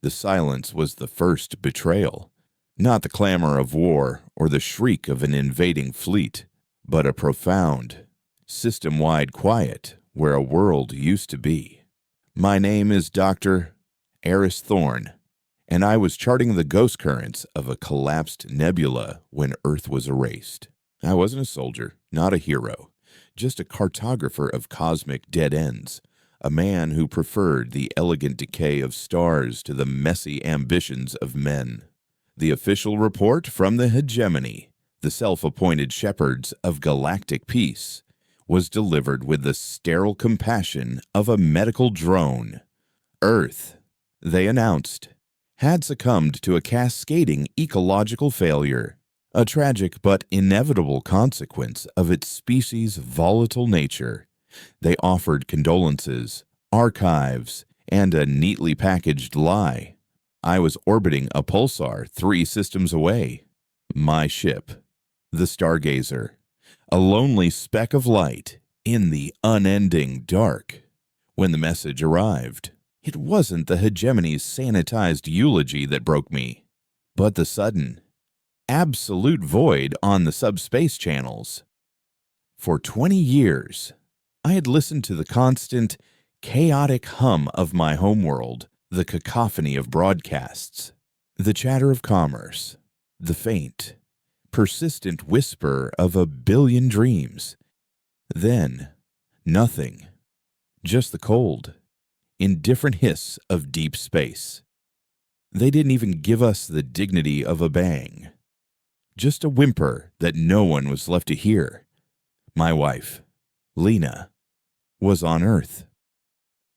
The silence was the first betrayal. Not the clamor of war or the shriek of an invading fleet, but a profound, system-wide quiet where a world used to be. My name is Dr. Eris Thorne, and I was charting the ghost currents of a collapsed nebula when Earth was erased. I wasn't a soldier, not a hero, just a cartographer of cosmic dead ends, a man who preferred the elegant decay of stars to the messy ambitions of men. The official report from the hegemony, the self-appointed shepherds of galactic peace, was delivered with the sterile compassion of a medical drone. Earth, they announced, had succumbed to a cascading ecological failure, a tragic but inevitable consequence of its species' volatile nature. They offered condolences, archives, and a neatly packaged lie. I was orbiting a pulsar 3 systems away. My ship, the Stargazer, a lonely speck of light in the unending dark. When the message arrived, it wasn't the hegemony's sanitized eulogy that broke me, but the sudden, absolute void on the subspace channels. For 20 years, I had listened to the constant, chaotic hum of my homeworld, the cacophony of broadcasts, the chatter of commerce, the faint, persistent whisper of a billion dreams. Then, nothing, just the cold, indifferent hiss of deep space. They didn't even give us the dignity of a bang, just a whimper that no one was left to hear. My wife, Lena, was on Earth.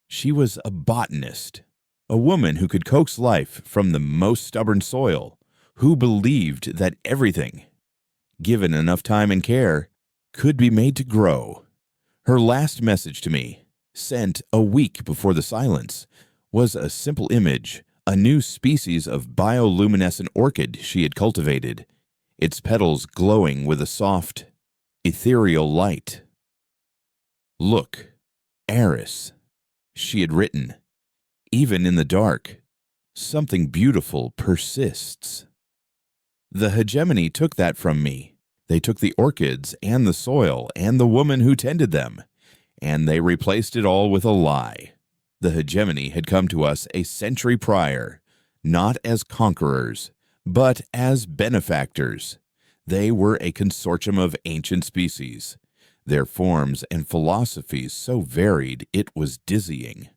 She was a botanist, a woman who could coax life from the most stubborn soil, who believed that everything, given enough time and care, could be made to grow. Her last message to me, sent a week before the silence, was a simple image, a new species of bioluminescent orchid she had cultivated, its petals glowing with a soft, ethereal light. "Look, Eris," she had written. "Even in the dark, something beautiful persists." The hegemony took that from me. They took the orchids and the soil and the woman who tended them, and they replaced it all with a lie. The hegemony had come to us a century prior, not as conquerors, but as benefactors. They were a consortium of ancient species, their forms and philosophies so varied it was dizzying.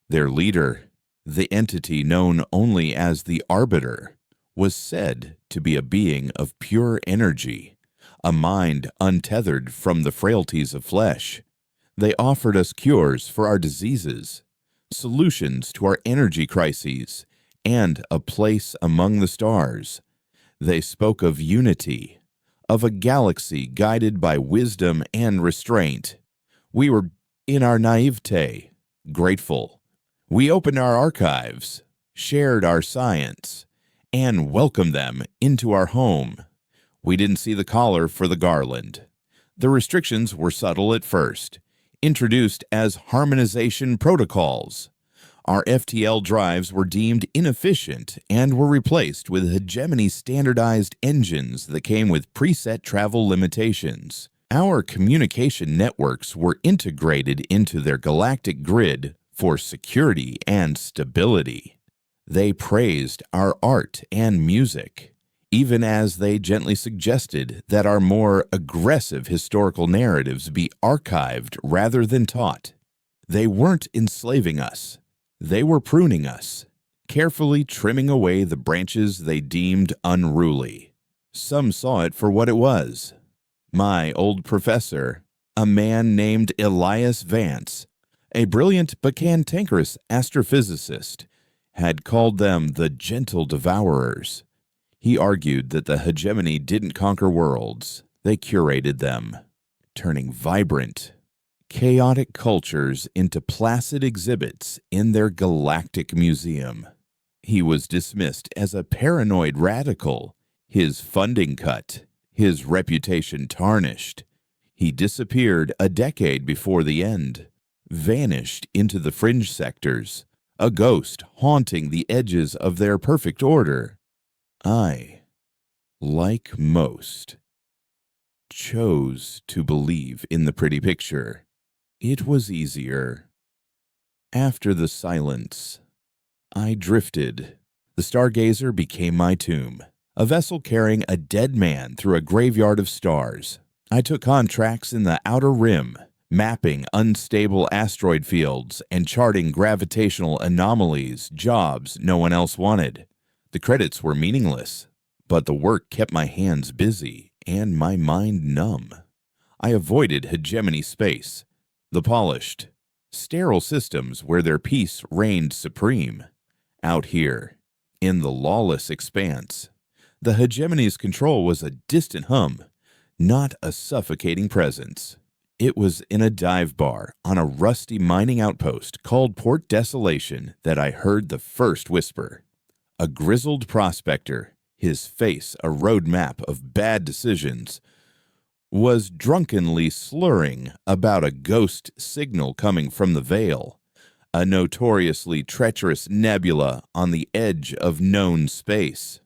Their leader, the entity known only as the Arbiter, was said to be a being of pure energy, a mind untethered from the frailties of flesh. They offered us cures for our diseases, solutions to our energy crises, and a place among the stars. They spoke of unity, of a galaxy guided by wisdom and restraint. We were, in our naivete, grateful. We opened our archives, shared our science, and welcomed them into our home. We didn't see the collar for the garland. The restrictions were subtle at first, introduced as harmonization protocols. Our FTL drives were deemed inefficient and were replaced with hegemony-standardized engines that came with preset travel limitations. Our communication networks were integrated into their galactic grid for security and stability. They praised our art and music, even as they gently suggested that our more aggressive historical narratives be archived rather than taught. They weren't enslaving us. They were pruning us, carefully trimming away the branches they deemed unruly. Some saw it for what it was. My old professor, a man named Elias Vance, a brilliant but cantankerous astrophysicist, had called them the gentle devourers. He argued that the hegemony didn't conquer worlds, they curated them, turning vibrant, chaotic cultures into placid exhibits in their galactic museum. He was dismissed as a paranoid radical, his funding cut, his reputation tarnished. He disappeared a decade before the end, vanished into the fringe sectors, a ghost haunting the edges of their perfect order. I, like most, chose to believe in the pretty picture. It was easier. After the silence, I drifted. The stargazer became my tomb, a vessel carrying a dead man through a graveyard of stars. I took contracts in the outer rim, mapping unstable asteroid fields and charting gravitational anomalies, jobs no one else wanted. The credits were meaningless, but the work kept my hands busy and my mind numb. I avoided hegemony space, the polished, sterile systems where their peace reigned supreme. Out here, in the lawless expanse, the hegemony's control was a distant hum, not a suffocating presence. It was in a dive bar on a rusty mining outpost called Port Desolation that I heard the first whisper. A grizzled prospector, his face a roadmap of bad decisions, was drunkenly slurring about a ghost signal coming from the Veil, a notoriously treacherous nebula on the edge of known space.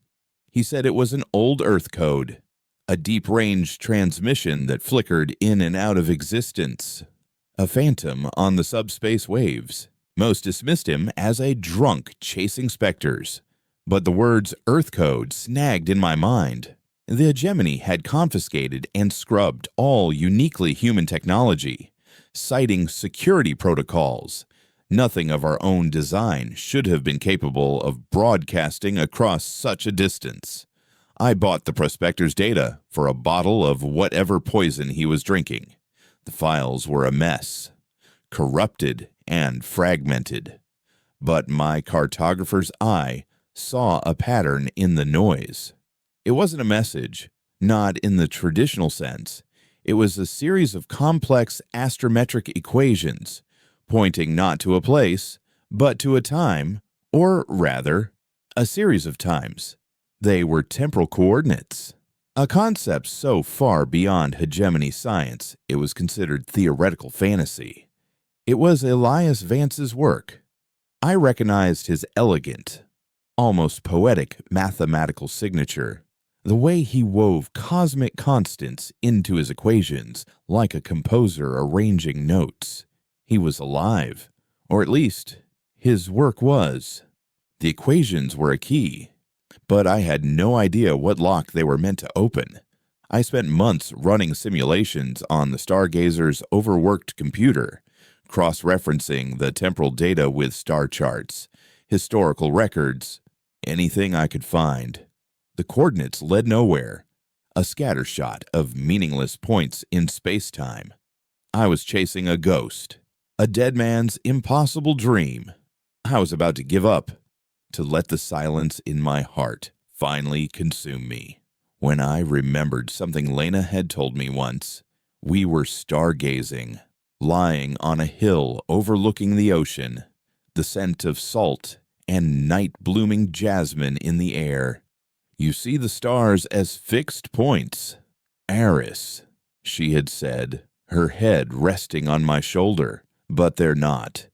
He said it was an old Earth code, a deep-range transmission that flickered in and out of existence, a phantom on the subspace waves. Most dismissed him as a drunk chasing specters, but the words Earth code snagged in my mind. The hegemony had confiscated and scrubbed all uniquely human technology, citing security protocols. Nothing of our own design should have been capable of broadcasting across such a distance. I bought the prospector's data for a bottle of whatever poison he was drinking. The files were a mess, corrupted and fragmented. But my cartographer's eye saw a pattern in the noise. It wasn't a message, not in the traditional sense. It was a series of complex astrometric equations, pointing not to a place, but to a time, or rather, a series of times. They were temporal coordinates, a concept so far beyond hegemony science it was considered theoretical fantasy. It was Elias Vance's work. I recognized his elegant, almost poetic mathematical signature, the way he wove cosmic constants into his equations like a composer arranging notes. He was alive, or at least his work was. The equations were a key, but I had no idea what lock they were meant to open. I spent months running simulations on the stargazer's overworked computer, cross-referencing the temporal data with star charts, historical records, anything I could find. The coordinates led nowhere, a scattershot of meaningless points in space-time. I was chasing a ghost, a dead man's impossible dream. I was about to give up, to let the silence in my heart finally consume me, when I remembered something Lena had told me once. We were stargazing, lying on a hill overlooking the ocean, the scent of salt and night-blooming jasmine in the air. You see the stars as fixed points. Eris, she had said, her head resting on my shoulder, but they're not.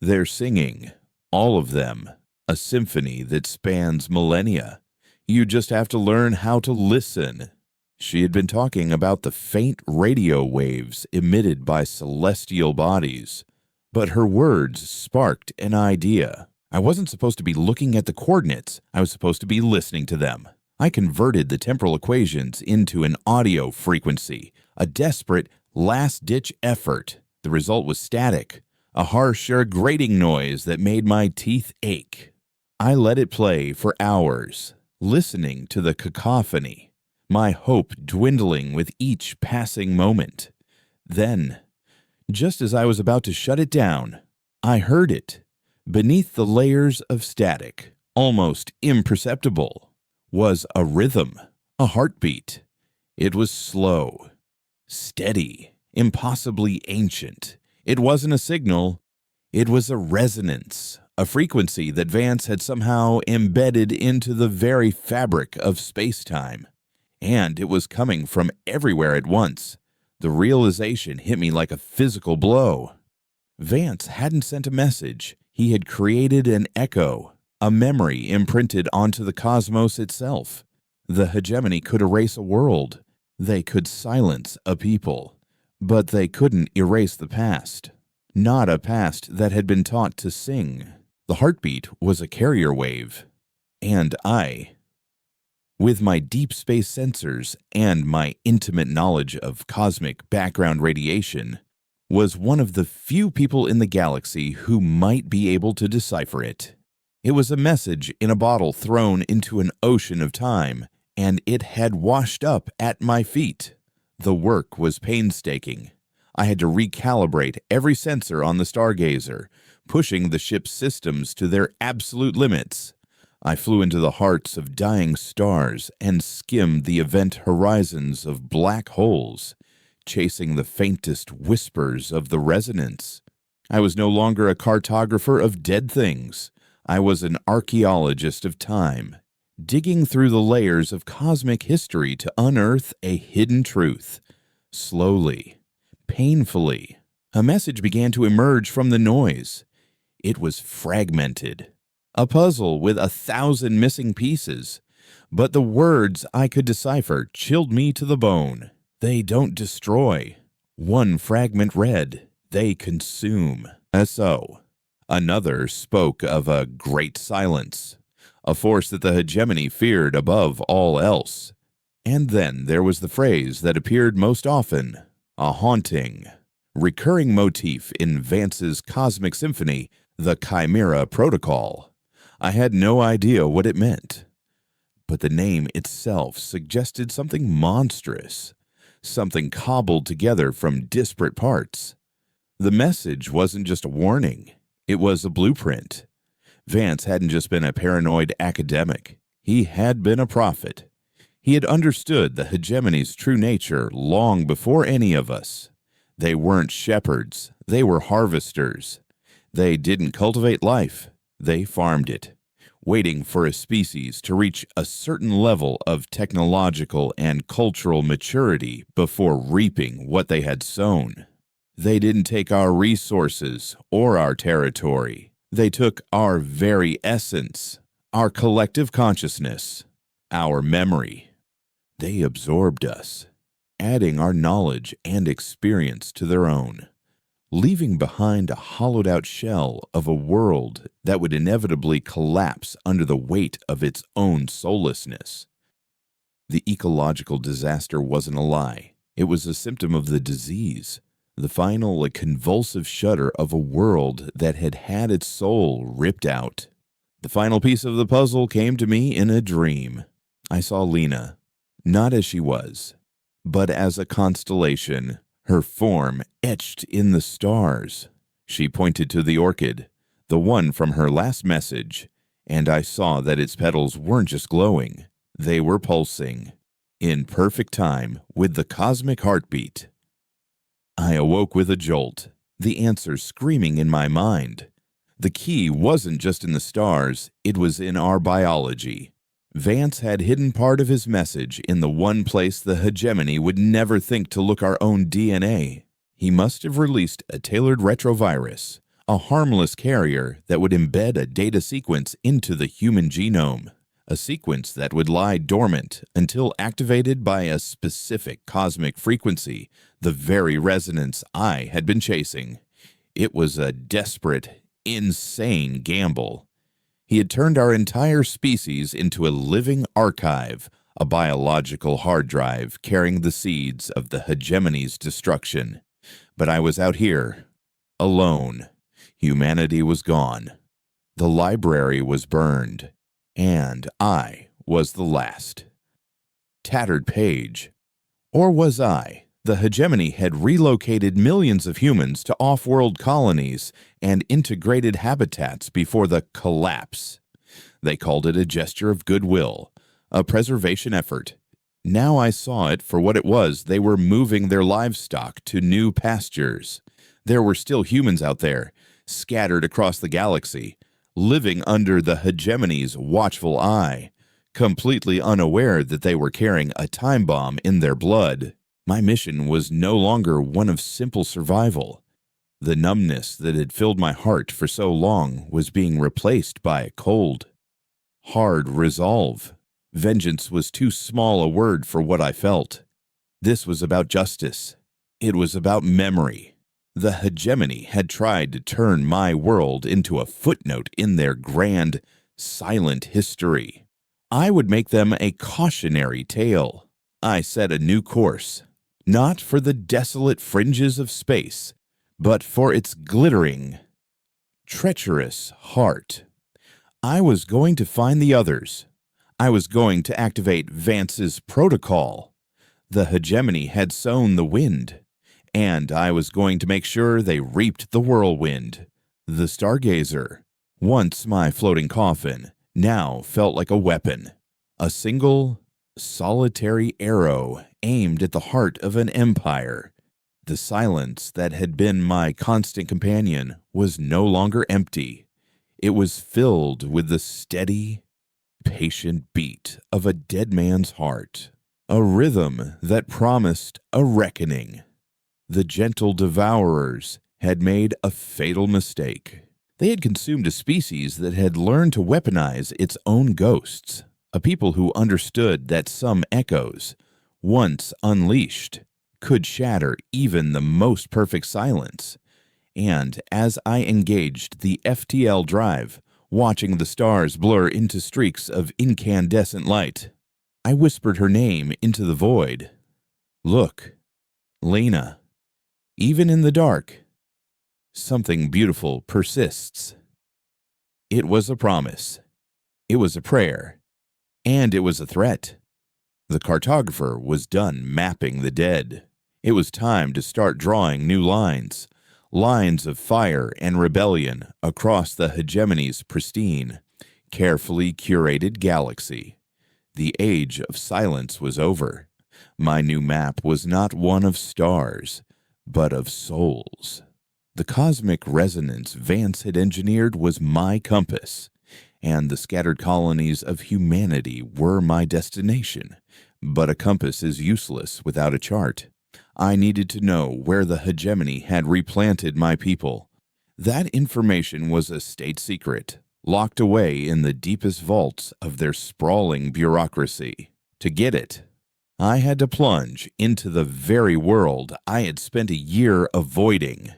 They're singing, all of them, a symphony that spans millennia. You just have to learn how to listen. She had been talking about the faint radio waves emitted by celestial bodies, but her words sparked an idea. I wasn't supposed to be looking at the coordinates. I was supposed to be listening to them. I converted the temporal equations into an audio frequency, a desperate, last-ditch effort. The result was static, a harsh or grating noise that made my teeth ache. I let it play for hours, listening to the cacophony, my hope dwindling with each passing moment. Then, just as I was about to shut it down, I heard it. Beneath the layers of static, almost imperceptible, was a rhythm, a heartbeat. It was slow, steady, impossibly ancient. It wasn't a signal. It was a resonance, a frequency that Vance had somehow embedded into the very fabric of space-time. And it was coming from everywhere at once. The realization hit me like a physical blow. Vance hadn't sent a message. He had created an echo, a memory imprinted onto the cosmos itself. The hegemony could erase a world. They could silence a people. But they couldn't erase the past. Not a past that had been taught to sing. The heartbeat was a carrier wave. And I, with my deep space sensors and my intimate knowledge of cosmic background radiation, was one of the few people in the galaxy who might be able to decipher it. It was a message in a bottle thrown into an ocean of time, and it had washed up at my feet. The work was painstaking. I had to recalibrate every sensor on the Stargazer, pushing the ship's systems to their absolute limits. I flew into the hearts of dying stars and skimmed the event horizons of black holes, chasing the faintest whispers of the resonance. I was no longer a cartographer of dead things. I was an archaeologist of time, digging through the layers of cosmic history to unearth a hidden truth. Slowly, painfully, a message began to emerge from the noise. It was fragmented, a puzzle with 1,000 missing pieces, but the words I could decipher chilled me to the bone. They don't destroy. One fragment read, they consume. So, another spoke of a great silence, a force that the hegemony feared above all else. And then there was the phrase that appeared most often, a haunting, recurring motif in Vance's cosmic symphony, the Chimera Protocol. I had no idea what it meant, but the name itself suggested something monstrous, something cobbled together from disparate parts. The message wasn't just a warning, it was a blueprint. Vance hadn't just been a paranoid academic, he had been a prophet. He had understood the hegemony's true nature long before any of us. They weren't shepherds, they were harvesters. They didn't cultivate life, they farmed it, waiting for a species to reach a certain level of technological and cultural maturity before reaping what they had sown. They didn't take our resources or our territory. They took our very essence, our collective consciousness, our memory. They absorbed us, adding our knowledge and experience to their own, leaving behind a hollowed-out shell of a world that would inevitably collapse under the weight of its own soullessness. The ecological disaster wasn't a lie. It was a symptom of the disease, the final convulsive shudder of a world that had had its soul ripped out. The final piece of the puzzle came to me in a dream. I saw Lena, not as she was, but as a constellation, her form etched in the stars. She pointed to the orchid, the one from her last message, and I saw that its petals weren't just glowing, they were pulsing, in perfect time with the cosmic heartbeat. I awoke with a jolt, the answer screaming in my mind. The key wasn't just in the stars, it was in our biology. Vance had hidden part of his message in the one place the hegemony would never think to look our own DNA. He must have released a tailored retrovirus, a harmless carrier that would embed a data sequence into the human genome, a sequence that would lie dormant until activated by a specific cosmic frequency, the very resonance I had been chasing. It was a desperate, insane gamble. He had turned our entire species into a living archive, a biological hard drive carrying the seeds of the hegemony's destruction. But I was out here, alone. Humanity was gone. The library was burned, and I was the last. Tattered page. Or was I? The hegemony had relocated millions of humans to off-world colonies and integrated habitats before the collapse. They called it a gesture of goodwill, a preservation effort. Now I saw it for what it was. They were moving their livestock to new pastures. There were still humans out there, scattered across the galaxy, living under the hegemony's watchful eye, completely unaware that they were carrying a time bomb in their blood. My mission was no longer one of simple survival. The numbness that had filled my heart for so long was being replaced by a cold, hard resolve. Vengeance was too small a word for what I felt. This was about justice. It was about memory. The hegemony had tried to turn my world into a footnote in their grand, silent history. I would make them a cautionary tale. I set a new course, not for the desolate fringes of space, but for its glittering, treacherous heart. I was going to find the others. I was going to activate Vance's protocol. The hegemony had sown the wind, and I was going to make sure they reaped the whirlwind. The Stargazer, once my floating coffin, now felt like a weapon. A single, solitary arrow aimed at the heart of an empire. The silence that had been my constant companion was no longer empty. It was filled with the steady, patient beat of a dead man's heart, a rhythm that promised a reckoning. The gentle devourers had made a fatal mistake. They had consumed a species that had learned to weaponize its own ghosts, a people who understood that some echoes, once unleashed, could shatter even the most perfect silence. And as I engaged the FTL drive, watching the stars blur into streaks of incandescent light, I whispered her name into the void. Look, Lena. Even in the dark, something beautiful persists. It was a promise. It was a prayer. And it was a threat. The cartographer was done mapping the dead. It was time to start drawing new lines. Lines of fire and rebellion across the hegemony's pristine, carefully curated galaxy. The age of silence was over. My new map was not one of stars, but of souls. The cosmic resonance Vance had engineered was my compass, and the scattered colonies of humanity were my destination. But a compass is useless without a chart. I needed to know where the hegemony had replanted my people. That information was a state secret, locked away in the deepest vaults of their sprawling bureaucracy. To get it, I had to plunge into the very world I had spent a year avoiding.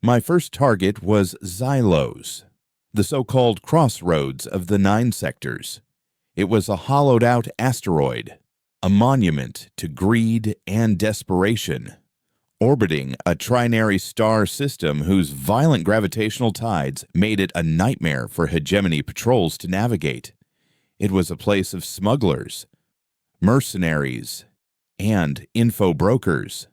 My first target was Xylos, the so-called crossroads of the 9 sectors. It was a hollowed-out asteroid, a monument to greed and desperation, orbiting a trinary star system whose violent gravitational tides made it a nightmare for hegemony patrols to navigate. It was a place of smugglers, mercenaries, and info brokers.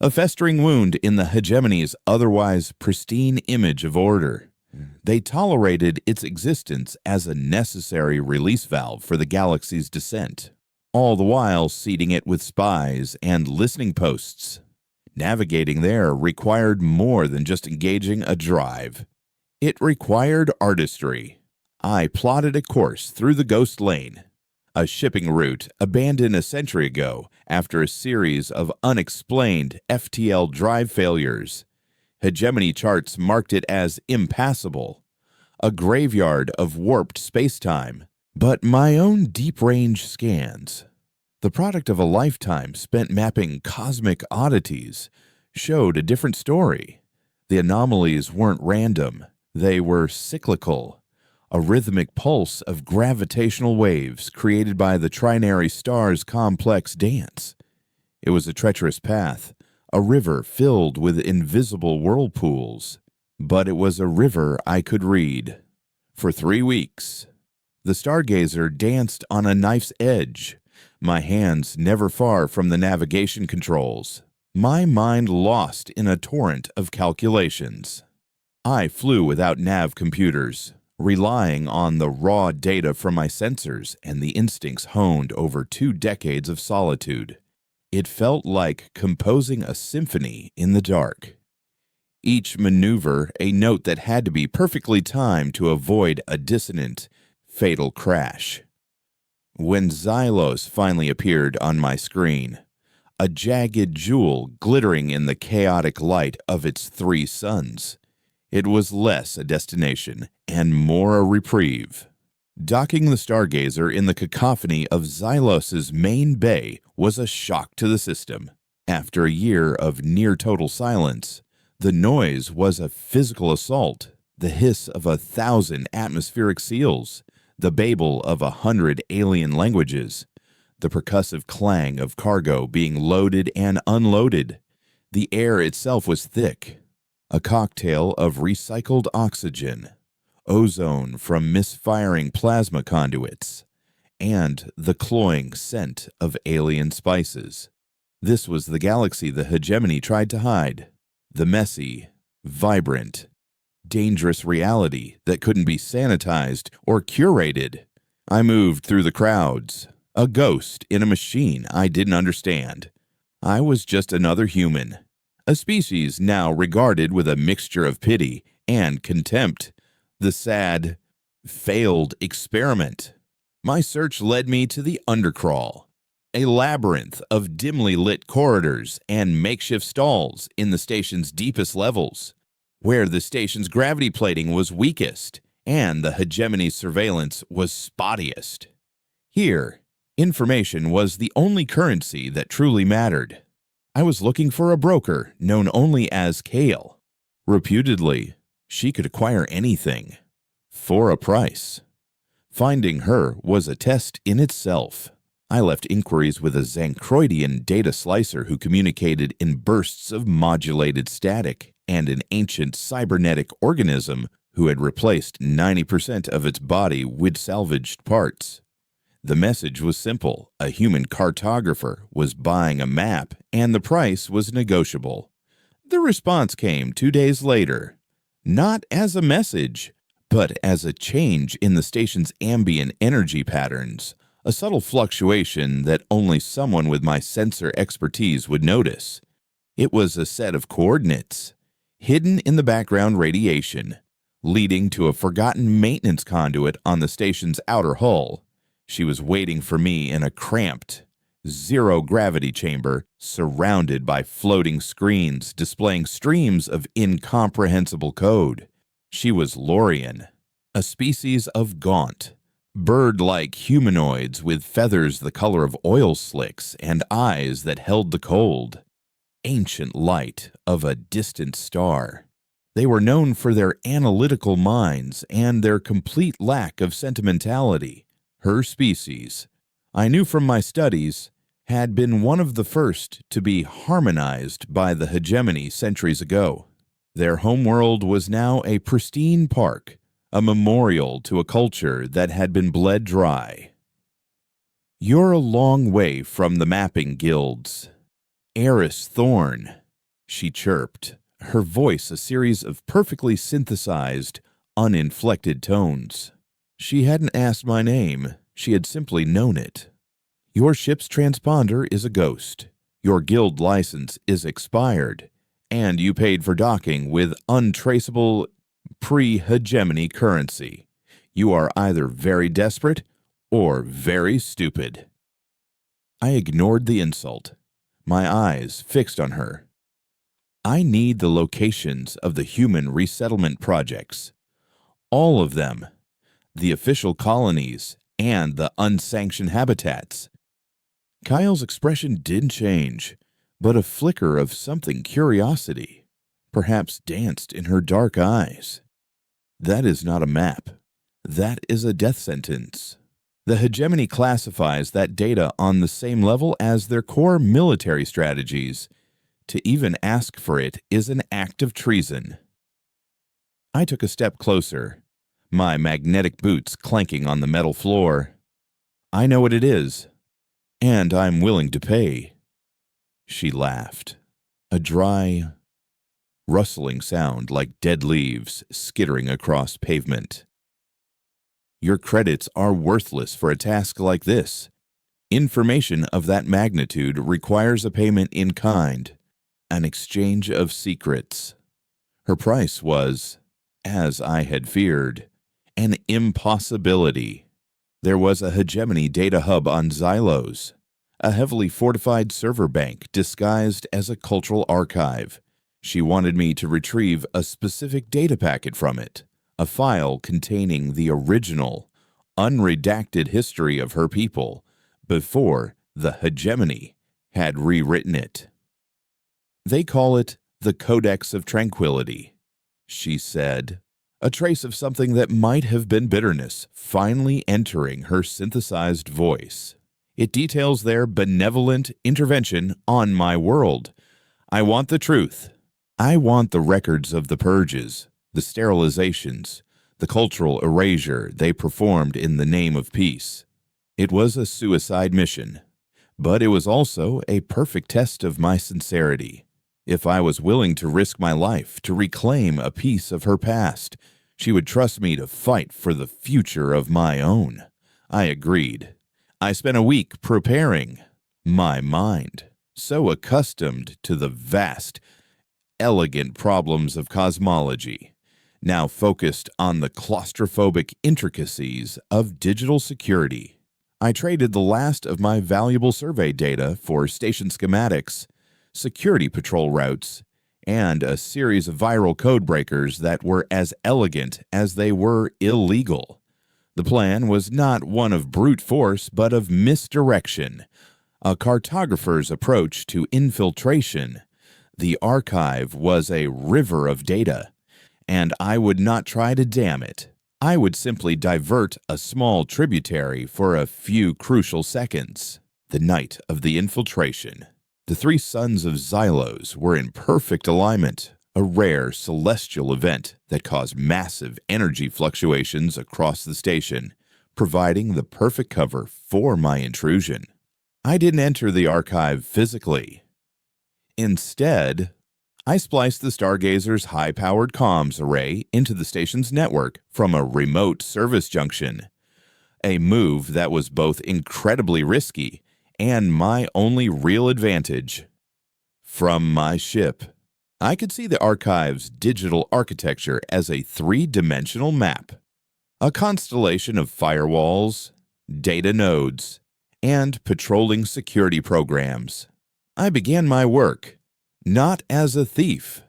A festering wound in the hegemony's otherwise pristine image of order. They tolerated its existence as a necessary release valve for the galaxy's descent, all the while seeding it with spies and listening posts. Navigating there required more than just engaging a drive. It required artistry. I plotted a course through the Ghost Lane, a shipping route abandoned a century ago after a series of unexplained FTL drive failures. Hegemony charts marked it as impassable, a graveyard of warped space-time. But my own deep-range scans, the product of a lifetime spent mapping cosmic oddities, showed a different story. The anomalies weren't random. They were cyclical, a rhythmic pulse of gravitational waves created by the trinary star's complex dance. It was a treacherous path, a river filled with invisible whirlpools. But it was a river I could read. For 3 weeks, the Stargazer danced on a knife's edge, my hands never far from the navigation controls, my mind lost in a torrent of calculations. I flew without nav computers, relying on the raw data from my sensors and the instincts honed over 2 decades of solitude. It felt like composing a symphony in the dark. Each maneuver a note that had to be perfectly timed to avoid a dissonant, fatal crash. When Xylos finally appeared on my screen, a jagged jewel glittering in the chaotic light of its 3 suns. It was less a destination and more a reprieve. Docking the Stargazer in the cacophony of Xylos's main bay was a shock to the system. After a year of near-total silence, the noise was a physical assault, the hiss of 1,000 atmospheric seals, the babble of 100 alien languages, the percussive clang of cargo being loaded and unloaded. The air itself was thick, a cocktail of recycled oxygen, ozone from misfiring plasma conduits, and the cloying scent of alien spices. This was the galaxy the hegemony tried to hide, the messy, vibrant, dangerous reality that couldn't be sanitized or curated. I moved through the crowds, a ghost in a machine I didn't understand. I was just another human, a species now regarded with a mixture of pity and contempt, the sad, failed experiment. My search led me to the undercrawl, a labyrinth of dimly lit corridors and makeshift stalls in the station's deepest levels, where the station's gravity plating was weakest and the hegemony's surveillance was spottiest. Here, information was the only currency that truly mattered. I was looking for a broker known only as Kale. Reputedly, she could acquire anything, for a price. Finding her was a test in itself. I left inquiries with a Zancroidian data slicer who communicated in bursts of modulated static, and an ancient cybernetic organism who had replaced 90% of its body with salvaged parts. The message was simple. A human cartographer was buying a map, and the price was negotiable. The response came 2 days later, not as a message, but as a change in the station's ambient energy patterns, a subtle fluctuation that only someone with my sensor expertise would notice. It was a set of coordinates, hidden in the background radiation, leading to a forgotten maintenance conduit on the station's outer hull. She was waiting for me in a cramped, zero-gravity chamber surrounded by floating screens displaying streams of incomprehensible code. She was Lorian, a species of gaunt, bird-like humanoids with feathers the color of oil slicks and eyes that held the cold, ancient light of a distant star. They were known for their analytical minds and their complete lack of sentimentality. Her species, I knew from my studies, had been one of the first to be harmonized by the hegemony centuries ago. Their homeworld was now a pristine park, a memorial to a culture that had been bled dry. "You're a long way from the mapping guilds, Eris Thorn," she chirped, her voice a series of perfectly synthesized, uninflected tones. She hadn't asked my name, she had simply known it. "Your ship's transponder is a ghost, your guild license is expired, and you paid for docking with untraceable pre-hegemony currency. You are either very desperate or very stupid." I ignored the insult, my eyes fixed on her. "I need the locations of the human resettlement projects. All of them. The official colonies and the unsanctioned habitats." Kyle's expression didn't change, but a flicker of something curiosity perhaps danced in her dark eyes. "That is not a map. That is a death sentence. The hegemony classifies that data on the same level as their core military strategies. To even ask for it is an act of treason." I took a step closer, my magnetic boots clanking on the metal floor. "I know what it is, and I'm willing to pay." She laughed, a dry, rustling sound like dead leaves skittering across pavement. "Your credits are worthless for a task like this. Information of that magnitude requires a payment in kind, an exchange of secrets." Her price was, as I had feared, an impossibility. There was a hegemony data hub on Xylos, a heavily fortified server bank disguised as a cultural archive. She wanted me to retrieve a specific data packet from it, a file containing the original, unredacted history of her people before the hegemony had rewritten it. They call it the Codex of Tranquility, she said, a trace of something that might have been bitterness finally entering her synthesized voice. It details their benevolent intervention on my world. I want the truth. I want the records of the purges, the sterilizations, the cultural erasure they performed in the name of peace. It was a suicide mission, but it was also a perfect test of my sincerity. If I was willing to risk my life to reclaim a piece of her past, she would trust me to fight for the future of my own. I agreed. I spent a week preparing my mind, so accustomed to the vast, elegant problems of cosmology, now focused on the claustrophobic intricacies of digital security. I traded the last of my valuable survey data for station schematics, security patrol routes, and a series of viral code breakers that were as elegant as they were illegal. The plan was not one of brute force, but of misdirection, a cartographer's approach to infiltration. The archive was a river of data, and I would not try to dam it. I would simply divert a small tributary for a few crucial seconds. The night of the infiltration, the three sons of Xylos were in perfect alignment, a rare celestial event that caused massive energy fluctuations across the station, providing the perfect cover for my intrusion. I didn't enter the archive physically. Instead, I spliced the Stargazer's high-powered comms array into the station's network from a remote service junction, a move that was both incredibly risky and my only real advantage. From my ship, I could see the archive's digital architecture as a three-dimensional map, a constellation of firewalls, data nodes, and patrolling security programs. I began my work, not as a thief,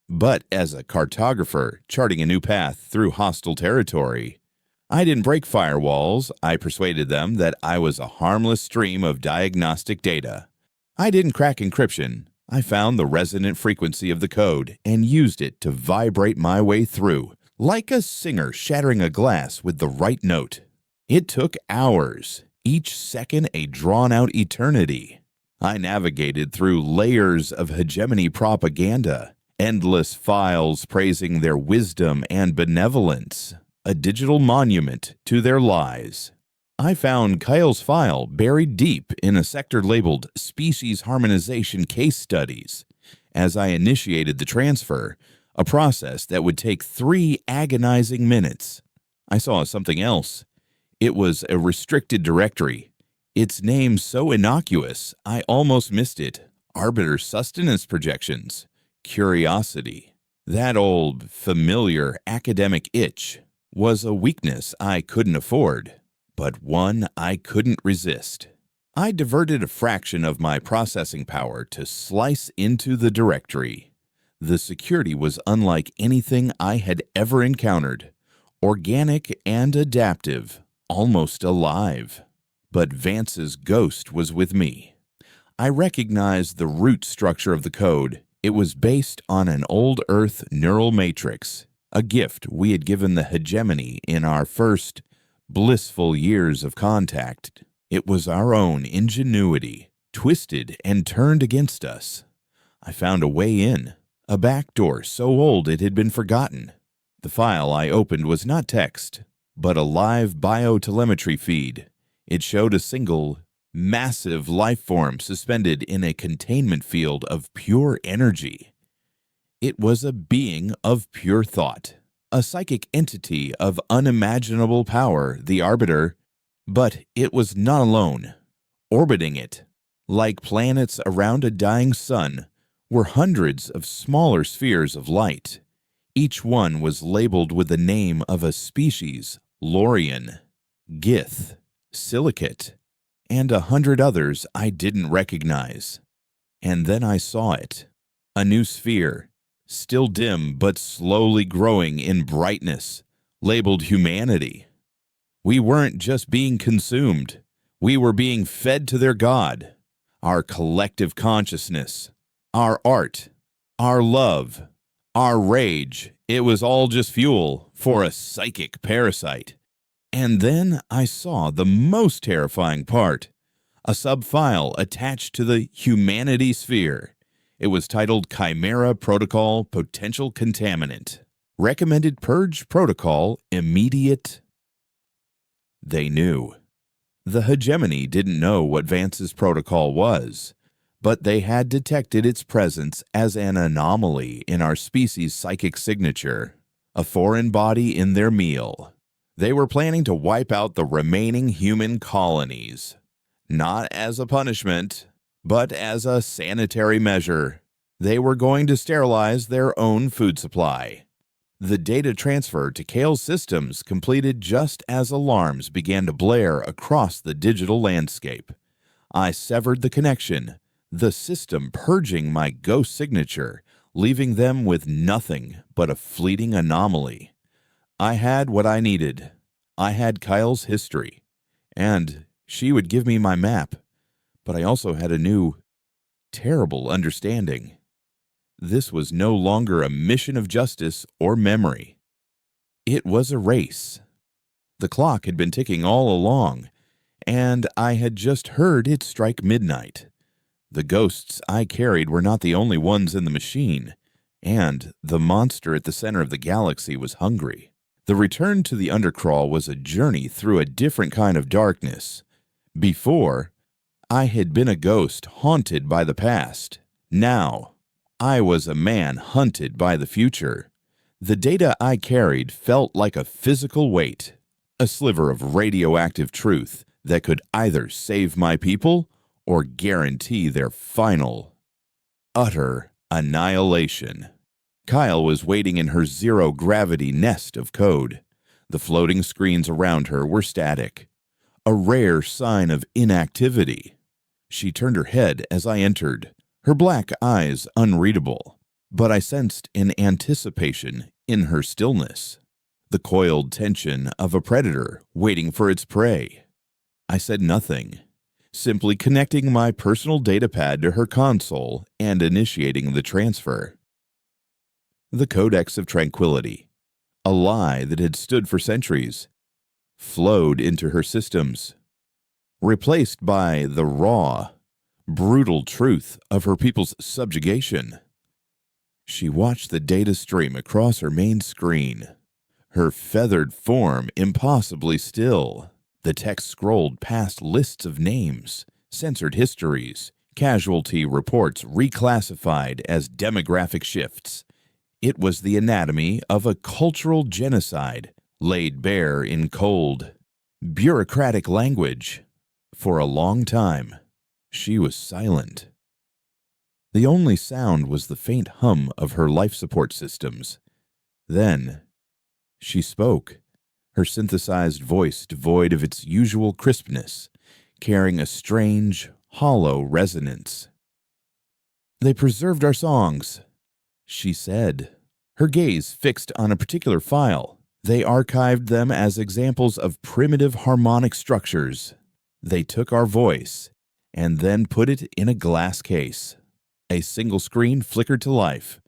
but as a cartographer charting a new path through hostile territory. I didn't break firewalls. I persuaded them that I was a harmless stream of diagnostic data. I didn't crack encryption. I found the resonant frequency of the code and used it to vibrate my way through, like a singer shattering a glass with the right note. It took hours, each second a drawn-out eternity. I navigated through layers of hegemony propaganda, endless files praising their wisdom and benevolence, a digital monument to their lies. I found Kyle's file buried deep in a sector labeled Species Harmonization Case Studies. As I initiated the transfer, a process that would take 3 agonizing minutes, I saw something else. It was a restricted directory. Its name so innocuous, I almost missed it. Arbiter Sustenance Projections. Curiosity. That old, familiar academic itch was a weakness I couldn't afford, but one I couldn't resist. I diverted a fraction of my processing power to slice into the directory. The security was unlike anything I had ever encountered, organic and adaptive, almost alive. But Vance's ghost was with me. I recognized the root structure of the code. It was based on an old Earth neural matrix, a gift we had given the hegemony in our first blissful years of contact. It was our own ingenuity, twisted and turned against us. I found a way in, a back door so old it had been forgotten. The file I opened was not text, but a live biotelemetry feed. It showed a single, massive life form suspended in a containment field of pure energy. It was a being of pure thought, a psychic entity of unimaginable power, the Arbiter. But it was not alone. Orbiting it, like planets around a dying sun, were hundreds of smaller spheres of light. Each one was labeled with the name of a species: Lorian, Gith, Silicate, and 100 others I didn't recognize. And then I saw it. A new sphere, still dim but slowly growing in brightness, labeled humanity. We weren't just being consumed. We were being fed to their God, our collective consciousness, our art, our love, our rage. It was all just fuel for a psychic parasite. And then I saw the most terrifying part, a sub-file attached to the humanity sphere. It was titled Chimera Protocol Potential Contaminant. Recommended Purge Protocol Immediate. They knew. The hegemony didn't know what Vance's protocol was, but they had detected its presence as an anomaly in our species' psychic signature, a foreign body in their meal. They were planning to wipe out the remaining human colonies, not as a punishment, but as a sanitary measure. They were going to sterilize their own food supply. The data transfer to Kale's systems completed just as alarms began to blare across the digital landscape. I severed the connection, the system purging my ghost signature, leaving them with nothing but a fleeting anomaly. I had what I needed. I had Kyle's history, and she would give me my map, but I also had a new, terrible understanding. This was no longer a mission of justice or memory. It was a race. The clock had been ticking all along, and I had just heard it strike midnight. The ghosts I carried were not the only ones in the machine, and the monster at the center of the galaxy was hungry. The return to the undercrawl was a journey through a different kind of darkness. Before, I had been a ghost haunted by the past. Now, I was a man hunted by the future. The data I carried felt like a physical weight, a sliver of radioactive truth that could either save my people or guarantee their final, utter annihilation. Kyle was waiting in her zero-gravity nest of code. The floating screens around her were static, a rare sign of inactivity. She turned her head as I entered, her black eyes unreadable, but I sensed an anticipation in her stillness, the coiled tension of a predator waiting for its prey. I said nothing, simply connecting my personal datapad to her console and initiating the transfer. The Codex of Tranquility, a lie that had stood for centuries, flowed into her systems, replaced by the raw, brutal truth of her people's subjugation. She watched the data stream across her main screen, her feathered form impossibly still. The text scrolled past lists of names, censored histories, casualty reports reclassified as demographic shifts. It was the anatomy of a cultural genocide laid bare in cold, bureaucratic language. For a long time, she was silent. The only sound was the faint hum of her life support systems. Then, she spoke, her synthesized voice devoid of its usual crispness, carrying a strange, hollow resonance. "They preserved our songs," she said, her gaze fixed on a particular file. "They archived them as examples of primitive harmonic structures. They took our voice and then put it in a glass case." A single screen flickered to life,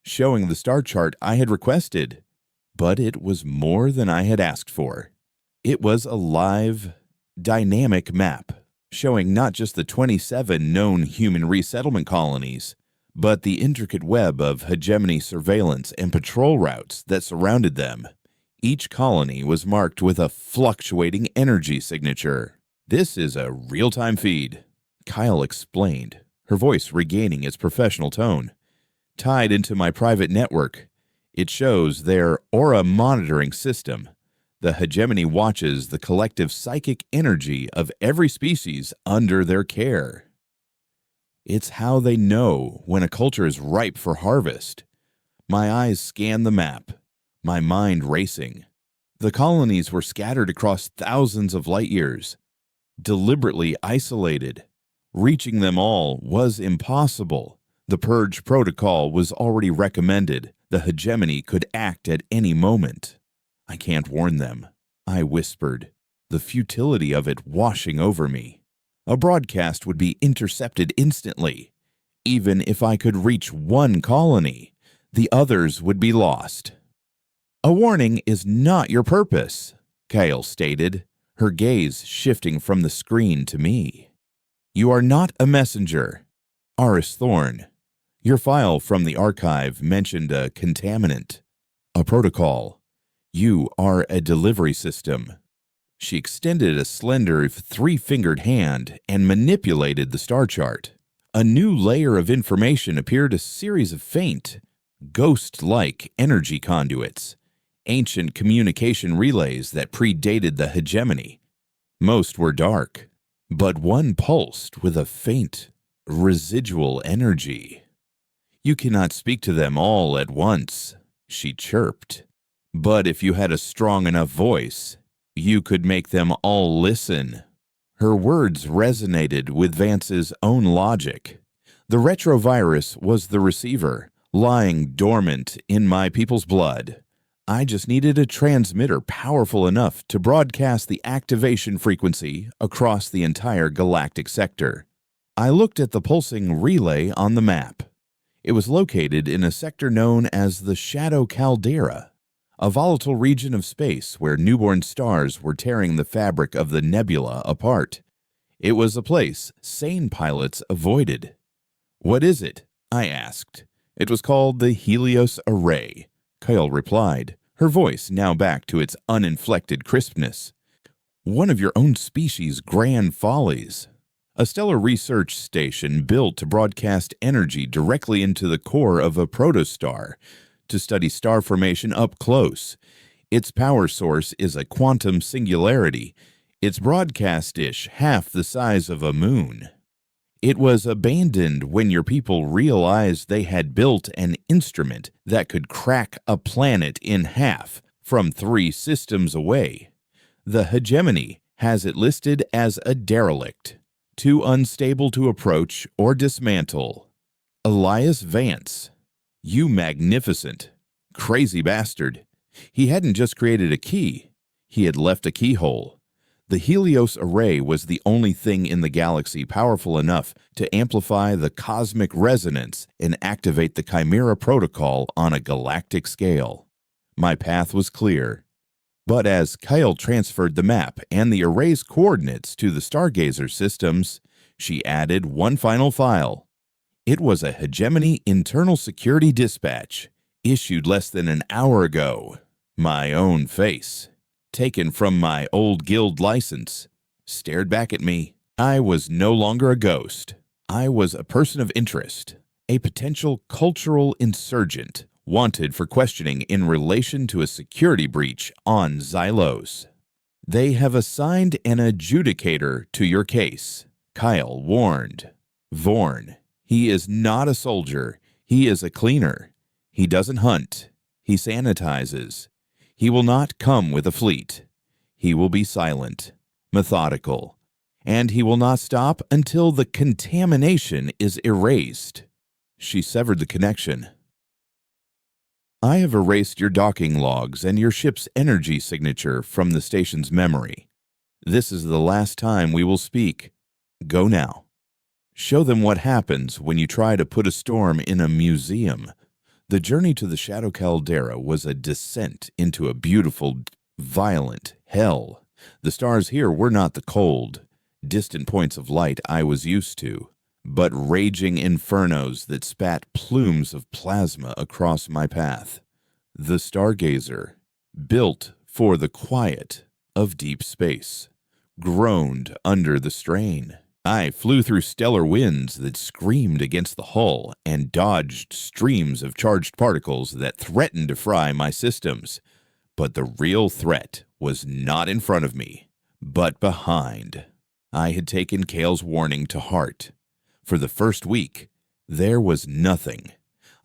showing the star chart I had requested, but it was more than I had asked for. It was a live, dynamic map, showing not just the 27 known human resettlement colonies, but the intricate web of hegemony surveillance and patrol routes that surrounded them. Each colony was marked with a fluctuating energy signature. "This is a real-time feed," Kyle explained, her voice regaining its professional tone. "Tied into my private network. It shows their aura monitoring system. The hegemony watches the collective psychic energy of every species under their care. It's how they know when a culture is ripe for harvest." My eyes scanned the map, my mind racing. The colonies were scattered across thousands of light years, deliberately isolated. Reaching them all was impossible. The Purge Protocol was already recommended. The hegemony could act at any moment. I can't warn them, I whispered, the futility of it washing over me. A broadcast would be intercepted instantly. Even if I could reach one colony, the others would be lost. A warning is not your purpose, Kyle stated, her gaze shifting from the screen to me. You are not a messenger. Aris Thorn, your file from the archive mentioned a contaminant, a protocol. You are a delivery system. She extended a slender, three-fingered hand and manipulated the star chart. A new layer of information appeared, a series of faint, ghost-like energy conduits, ancient communication relays that predated the hegemony. Most were dark, but one pulsed with a faint, residual energy. You cannot speak to them all at once, she chirped. But if you had a strong enough voice, you could make them all listen. Her words resonated with Vance's own logic. The retrovirus was the receiver, lying dormant in my people's blood. I just needed a transmitter powerful enough to broadcast the activation frequency across the entire galactic sector. I looked at the pulsing relay on the map. It was located in a sector known as the Shadow Caldera, a volatile region of space where newborn stars were tearing the fabric of the nebula apart. It was a place sane pilots avoided. "What is it?" I asked. "It was called the Helios Array," Kyle replied, her voice now back to its uninflected crispness. "One of your own species' grand follies. A stellar research station built to broadcast energy directly into the core of a protostar to study star formation up close. Its power source is a quantum singularity. Its broadcast dish half the size of a moon. It was abandoned when your people realized they had built an instrument that could crack a planet in half from 3 systems away. The hegemony has it listed as a derelict, too unstable to approach or dismantle. Elias Vance, you magnificent, crazy bastard. He hadn't just created a key, he had left a keyhole. The Helios Array was the only thing in the galaxy powerful enough to amplify the cosmic resonance and activate the Chimera Protocol on a galactic scale. My path was clear. But as Kyle transferred the map and the array's coordinates to the Stargazer systems, she added one final file. It was a Hegemony Internal Security Dispatch, issued less than an hour ago. My own face, taken from my old guild license, stared back at me. I was no longer a ghost. I was a person of interest, a potential cultural insurgent, wanted for questioning in relation to a security breach on Xylos. They have assigned an adjudicator to your case, Kyle warned. Vorn. He is not a soldier. He is a cleaner. He doesn't hunt. He sanitizes. He will not come with a fleet. He will be silent, methodical, and he will not stop until the contamination is erased. She severed the connection. I have erased your docking logs and your ship's energy signature from the station's memory. This is the last time we will speak. Go now. Show them what happens when you try to put a storm in a museum. The journey to the Shadow Caldera was a descent into a beautiful, violent hell. The stars here were not the cold, distant points of light I was used to, but raging infernos that spat plumes of plasma across my path. The Stargazer, built for the quiet of deep space, groaned under the strain. I flew through stellar winds that screamed against the hull and dodged streams of charged particles that threatened to fry my systems. But the real threat was not in front of me, but behind. I had taken Kale's warning to heart. For the first week, there was nothing.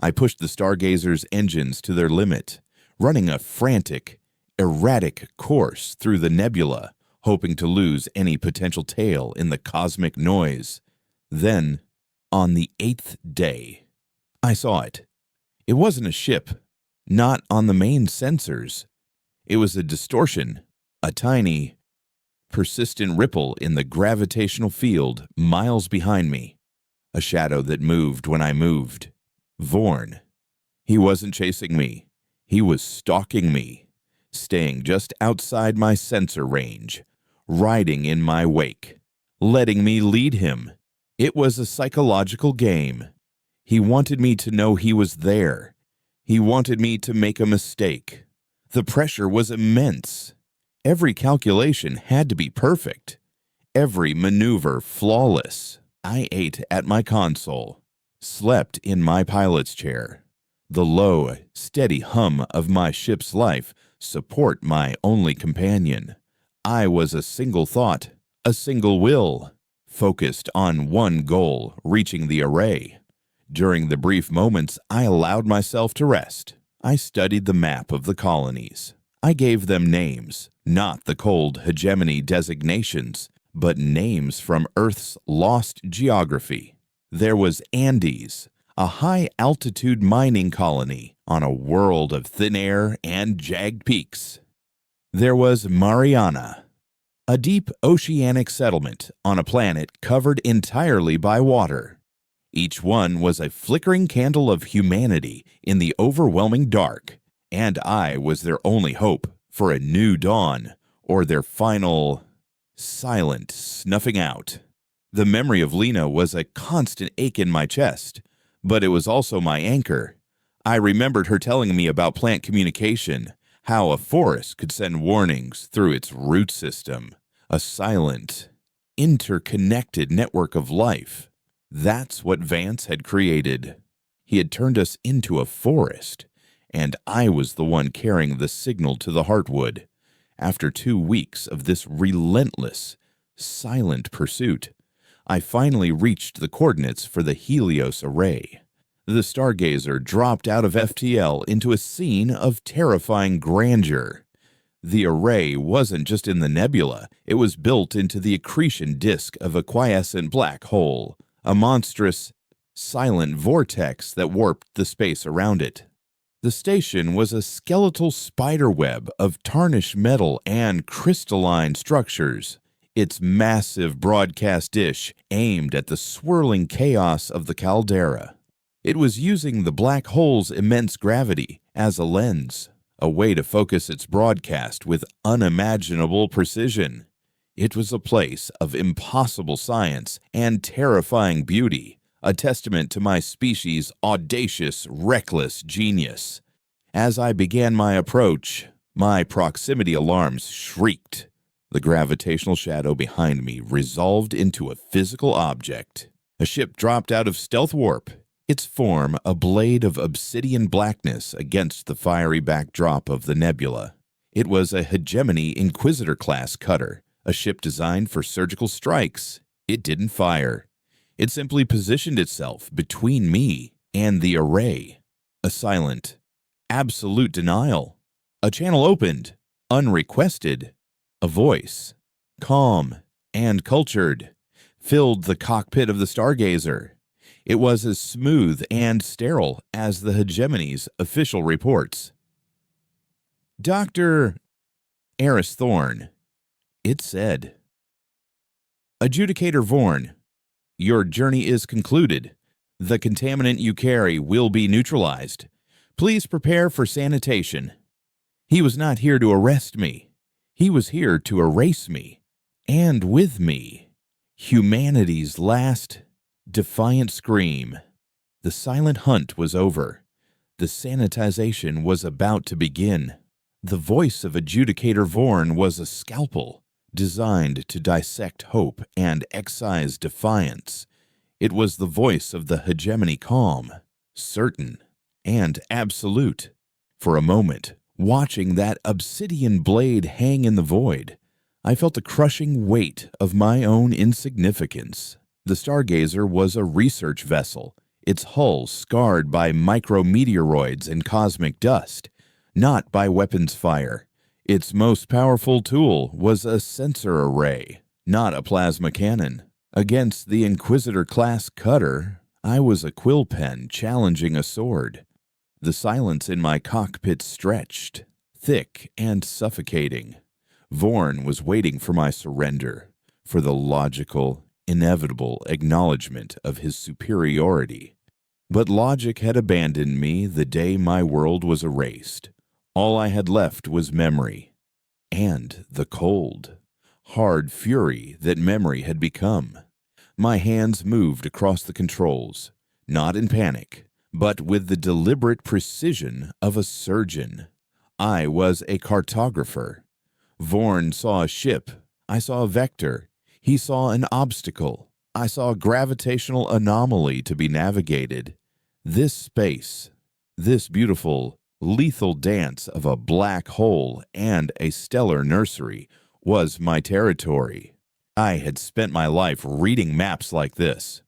I pushed the Stargazer's engines to their limit, running a frantic, erratic course through the nebula, hoping to lose any potential tail in the cosmic noise. Then, on the 8th day, I saw it. It wasn't a ship, not on the main sensors. It was a distortion, a tiny, persistent ripple in the gravitational field miles behind me, a shadow that moved when I moved. Vorn. He wasn't chasing me. He was stalking me, staying just outside my sensor range, riding in my wake, letting me lead him. It was a psychological game. He wanted me to know he was there. He wanted me to make a mistake. The pressure was immense. Every calculation had to be perfect. Every maneuver flawless. I ate at my console, slept in my pilot's chair. The low, steady hum of my ship's life support my only companion. I was a single thought, a single will, focused on one goal, reaching the array. During the brief moments I allowed myself to rest, I studied the map of the colonies. I gave them names, not the cold hegemony designations, but names from Earth's lost geography. There was Andes, a high-altitude mining colony on a world of thin air and jagged peaks. There was Mariana, a deep oceanic settlement on a planet covered entirely by water. Each one was a flickering candle of humanity in the overwhelming dark, and I was their only hope for a new dawn or their final, silent snuffing out. The memory of Lena was a constant ache in my chest, but it was also my anchor. I remembered her telling me about plant communication, how a forest could send warnings through its root system, a silent, interconnected network of life. That's what Vance had created. He had turned us into a forest, and I was the one carrying the signal to the Heartwood. After 2 weeks of this relentless, silent pursuit, I finally reached the coordinates for the Helios array. The Stargazer dropped out of FTL into a scene of terrifying grandeur. The array wasn't just in the nebula, it was built into the accretion disk of a quiescent black hole, a monstrous, silent vortex that warped the space around it. The station was a skeletal spiderweb of tarnished metal and crystalline structures, its massive broadcast dish aimed at the swirling chaos of the caldera. It was using the black hole's immense gravity as a lens, a way to focus its broadcast with unimaginable precision. It was a place of impossible science and terrifying beauty, a testament to my species' audacious, reckless genius. As I began my approach, my proximity alarms shrieked. The gravitational shadow behind me resolved into a physical object. A ship dropped out of stealth warp, its form a blade of obsidian blackness against the fiery backdrop of the nebula. It was a Hegemony Inquisitor-class cutter, a ship designed for surgical strikes. It didn't fire. It simply positioned itself between me and the array. A silent, absolute denial. A channel opened, unrequested. A voice, calm and cultured, filled the cockpit of the Stargazer. It was as smooth and sterile as the Hegemony's official reports. Dr. Eris Thorn, it said. Adjudicator Vorn, your journey is concluded. The contaminant you carry will be neutralized. Please prepare for sanitation. He was not here to arrest me. He was here to erase me, and with me, humanity's last defiant scream. The silent hunt was over. The sanitization was about to begin. The voice of Adjudicator Vorn was a scalpel, designed to dissect hope and excise defiance. It was the voice of the Hegemony calm, certain, and absolute. For a moment, watching that obsidian blade hang in the void, I felt the crushing weight of my own insignificance. The Stargazer was a research vessel, its hull scarred by micrometeoroids and cosmic dust, not by weapons fire. Its most powerful tool was a sensor array, not a plasma cannon. Against the Inquisitor-class cutter, I was a quill pen challenging a sword. The silence in my cockpit stretched, thick and suffocating. Vorn was waiting for my surrender, for the logical, inevitable acknowledgement of his superiority. But logic had abandoned me the day my world was erased. All I had left was memory, and the cold, hard fury that memory had become. My hands moved across the controls, not in panic, but with the deliberate precision of a surgeon. I was a cartographer. Vorn saw a ship. I saw a vector. He saw an obstacle. I saw a gravitational anomaly to be navigated. This space, this beautiful, lethal dance of a black hole and a stellar nursery, was my territory. I had spent my life reading maps like this.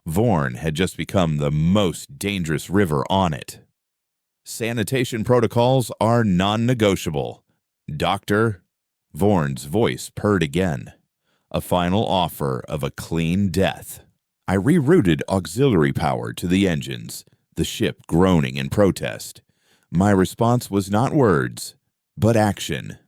Vorn had just become the most dangerous river on it. Sanitation protocols are non-negotiable. Doctor, Vorn's voice purred again. A final offer of a clean death. I rerouted auxiliary power to the engines, the ship groaning in protest. My response was not words, but action.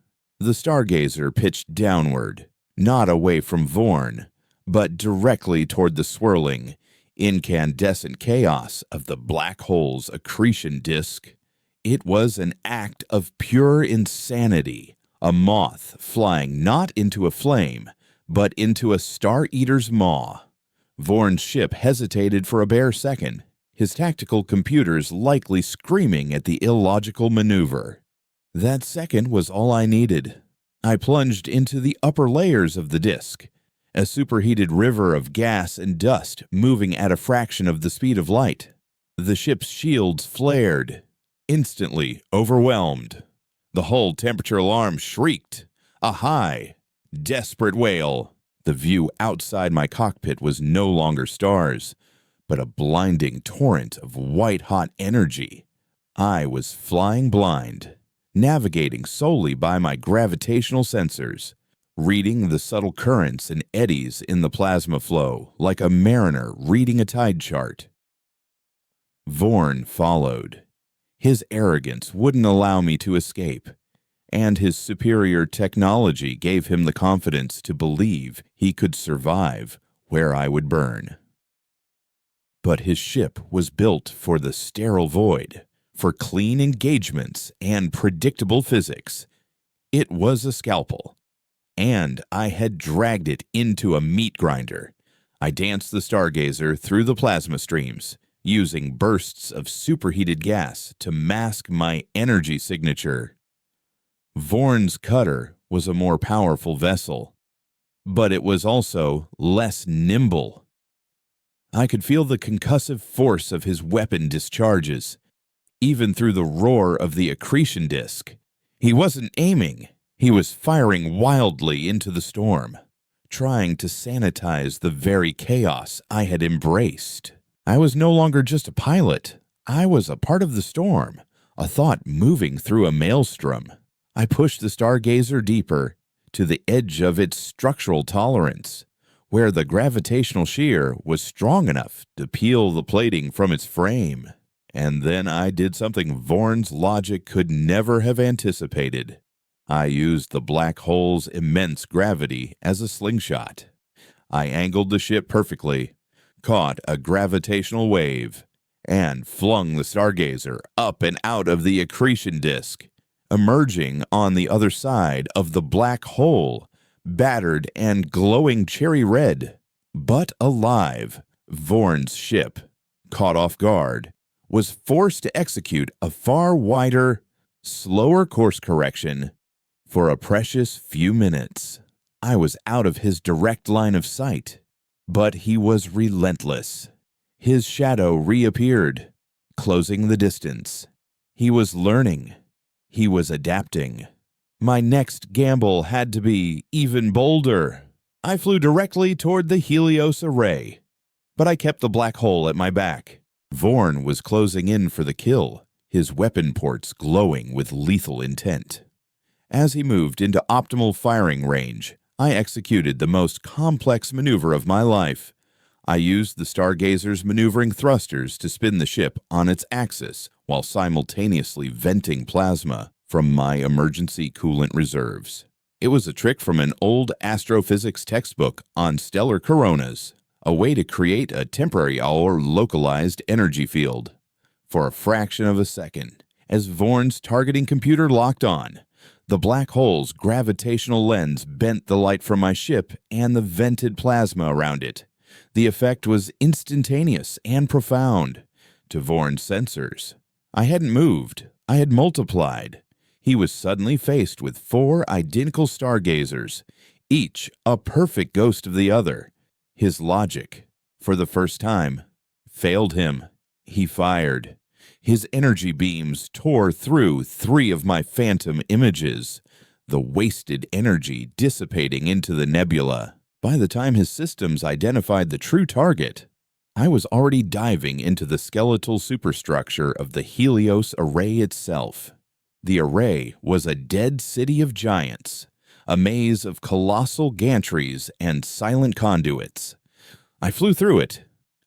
The stargazer pitched downward, not away from Vorn, but directly toward the swirling, incandescent chaos of the black hole's accretion disk. It was an act of pure insanity, a moth flying not into a flame, but into a star-eater's maw. Vorn's ship hesitated for a bare second, his tactical computers likely screaming at the illogical maneuver. That second was all I needed. I plunged into the upper layers of the disk, a superheated river of gas and dust moving at a fraction of the speed of light. The ship's shields flared, instantly overwhelmed. The hull temperature alarm shrieked, a high, desperate wail. The view outside my cockpit was no longer stars, but a blinding torrent of white-hot energy. I was flying blind, navigating solely by my gravitational sensors, reading the subtle currents and eddies in the plasma flow like a mariner reading a tide chart. Vorn followed. His arrogance wouldn't allow me to escape, and his superior technology gave him the confidence to believe he could survive where I would burn. But his ship was built for the sterile void, for clean engagements and predictable physics. It was a scalpel, and I had dragged it into a meat grinder. I danced the stargazer through the plasma streams, using bursts of superheated gas to mask my energy signature. Vorn's cutter was a more powerful vessel, but it was also less nimble. I could feel the concussive force of his weapon discharges, even through the roar of the accretion disk. He wasn't aiming. He was firing wildly into the storm, trying to sanitize the very chaos I had embraced. I was no longer just a pilot. I was a part of the storm, a thought moving through a maelstrom. I pushed the stargazer deeper, to the edge of its structural tolerance, where the gravitational shear was strong enough to peel the plating from its frame. And then I did something Vorn's logic could never have anticipated. I used the black hole's immense gravity as a slingshot. I angled the ship perfectly, caught a gravitational wave, and flung the stargazer up and out of the accretion disk, emerging on the other side of the black hole, battered and glowing cherry red, but alive. Vorn's ship, caught off guard, was forced to execute a far wider, slower course correction. For a precious few minutes, I was out of his direct line of sight, but he was relentless. His shadow reappeared, closing the distance. He was learning. He was adapting. My next gamble had to be even bolder. I flew directly toward the Helios array, but I kept the black hole at my back. Vorn was closing in for the kill, his weapon ports glowing with lethal intent. As he moved into optimal firing range, I executed the most complex maneuver of my life. I used the Stargazer's maneuvering thrusters to spin the ship on its axis while simultaneously venting plasma from my emergency coolant reserves. It was a trick from an old astrophysics textbook on stellar coronas, a way to create a temporary or localized energy field. For a fraction of a second, as Vorn's targeting computer locked on, the black hole's gravitational lens bent the light from my ship and the vented plasma around it. The effect was instantaneous and profound. To Vorn's sensors, I hadn't moved, I had multiplied. He was suddenly faced with 4 identical stargazers, each a perfect ghost of the other. His logic, for the first time, failed him. He fired. His energy beams tore through 3 of my phantom images, the wasted energy dissipating into the nebula. By the time his systems identified the true target, I was already diving into the skeletal superstructure of the Helios array itself. The array was a dead city of giants, a maze of colossal gantries and silent conduits. I flew through it,